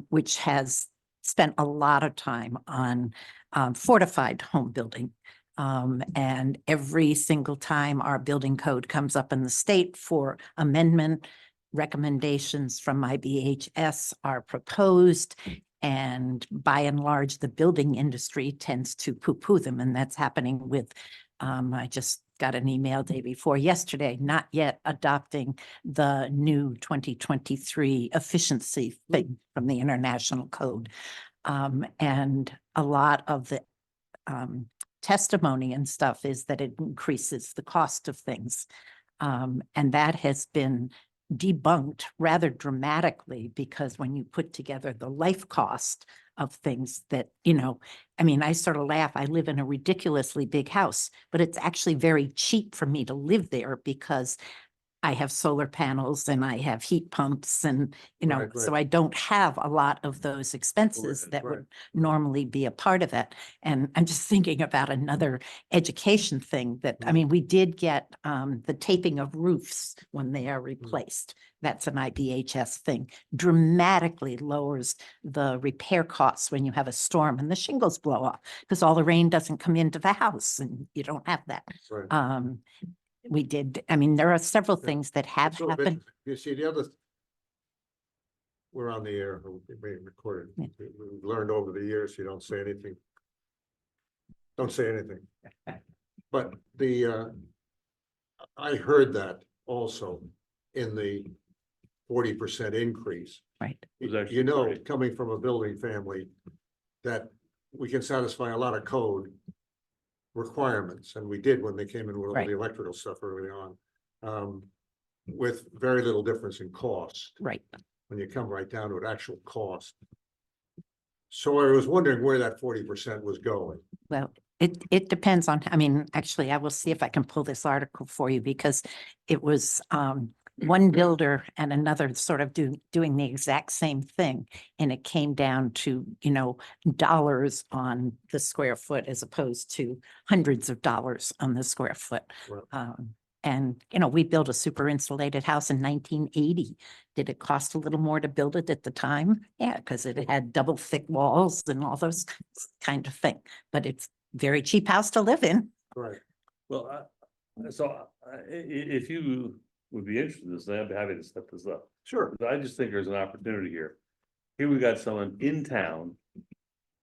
which has spent a lot of time on fortified home building. And every single time our building code comes up in the state for amendment, recommendations from IBHS are proposed. And by and large, the building industry tends to poo-poo them, and that's happening with, I just got an email day before yesterday, not yet adopting the new 2023 efficiency thing from the international code. And a lot of the testimony and stuff is that it increases the cost of things. And that has been debunked rather dramatically, because when you put together the life cost of things that, you know, I mean, I sort of laugh, I live in a ridiculously big house, but it's actually very cheap for me to live there because I have solar panels and I have heat pumps and, you know, Right, so right. I don't have a lot of those expenses Overhead, that right. would normally be a part of it. And I'm just thinking about another education thing that, I mean, we did get the taping of roofs when they are replaced. That's an IBHS thing, dramatically lowers the repair costs when you have a storm and the shingles blow off because all the rain doesn't come into the house and you don't have that. Right. We did, I mean, there are several things that have It's sort of happened. interesting. You see, the other, we're on the air, we're being recorded. Yeah. We've learned over the years, you don't say anything. Don't say anything. But I heard that also in the 40% increase. Right. It was actually You know, great. coming from a building family, that we can satisfy a lot of code requirements, and we did when they came in with all Right. the electrical stuff early on, with very little difference in cost, Right. when you come right down to an actual cost. So I was wondering where that 40% was going. Well, it depends on, I mean, actually, I will see if I can pull this article for you because it was one builder and another sort of doing the exact same thing. And it came down to, dollars on the square foot as opposed to hundreds of dollars on the square foot. Right. And, we built a super insulated house in 1980. Did it cost a little more to build it at the time? Yeah, because it had double thick walls and all those kind of thing. But it's very cheap house to live in. Right. Well, if you would be interested in this, I'd be happy to set this up. Sure. But I just think there's an opportunity here. Here we got someone in town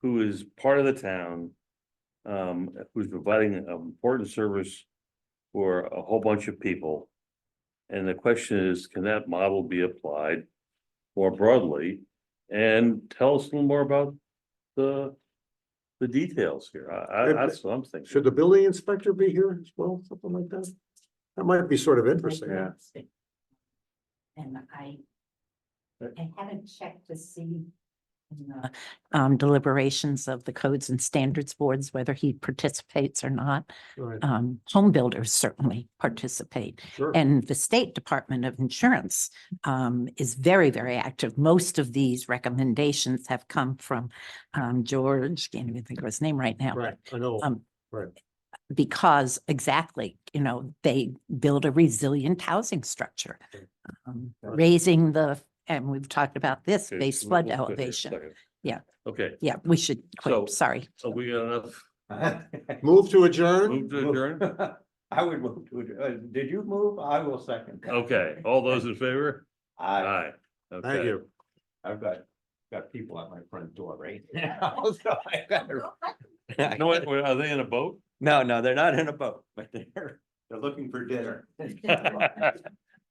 who is part of the town, who's providing an important service for a whole bunch of people. And the question is, can that model be applied more broadly? And tell us a little more about the details here. That's what I'm thinking. Should the building inspector be here as well, something like that? That might be sort of interesting. Yeah. And I haven't checked to see. in the- Deliberations of the codes and standards boards, whether he participates or not. Right, Home builders certainly participate. sure. And the State Department of Insurance is very, very active. Most of these recommendations have come from George, can't even think of his name right now. Right, I know. Um, Right. Because exactly, they build a resilient housing structure. Right. Raising and we've talked about this, Okay, base so flood we'll quit here a elevation. second. Yeah. Okay, Yeah, we should So- quit, sorry. so we got enough, Move to adjourn? move to adjourn? I would move to, did you move? I will second. Okay, all those in favor? Aye. Thank Okay. you. I've got people at my front door right now, so I gotta. No, wait, are they in a boat? No, they're not in a boat, but they're They're looking for dinner.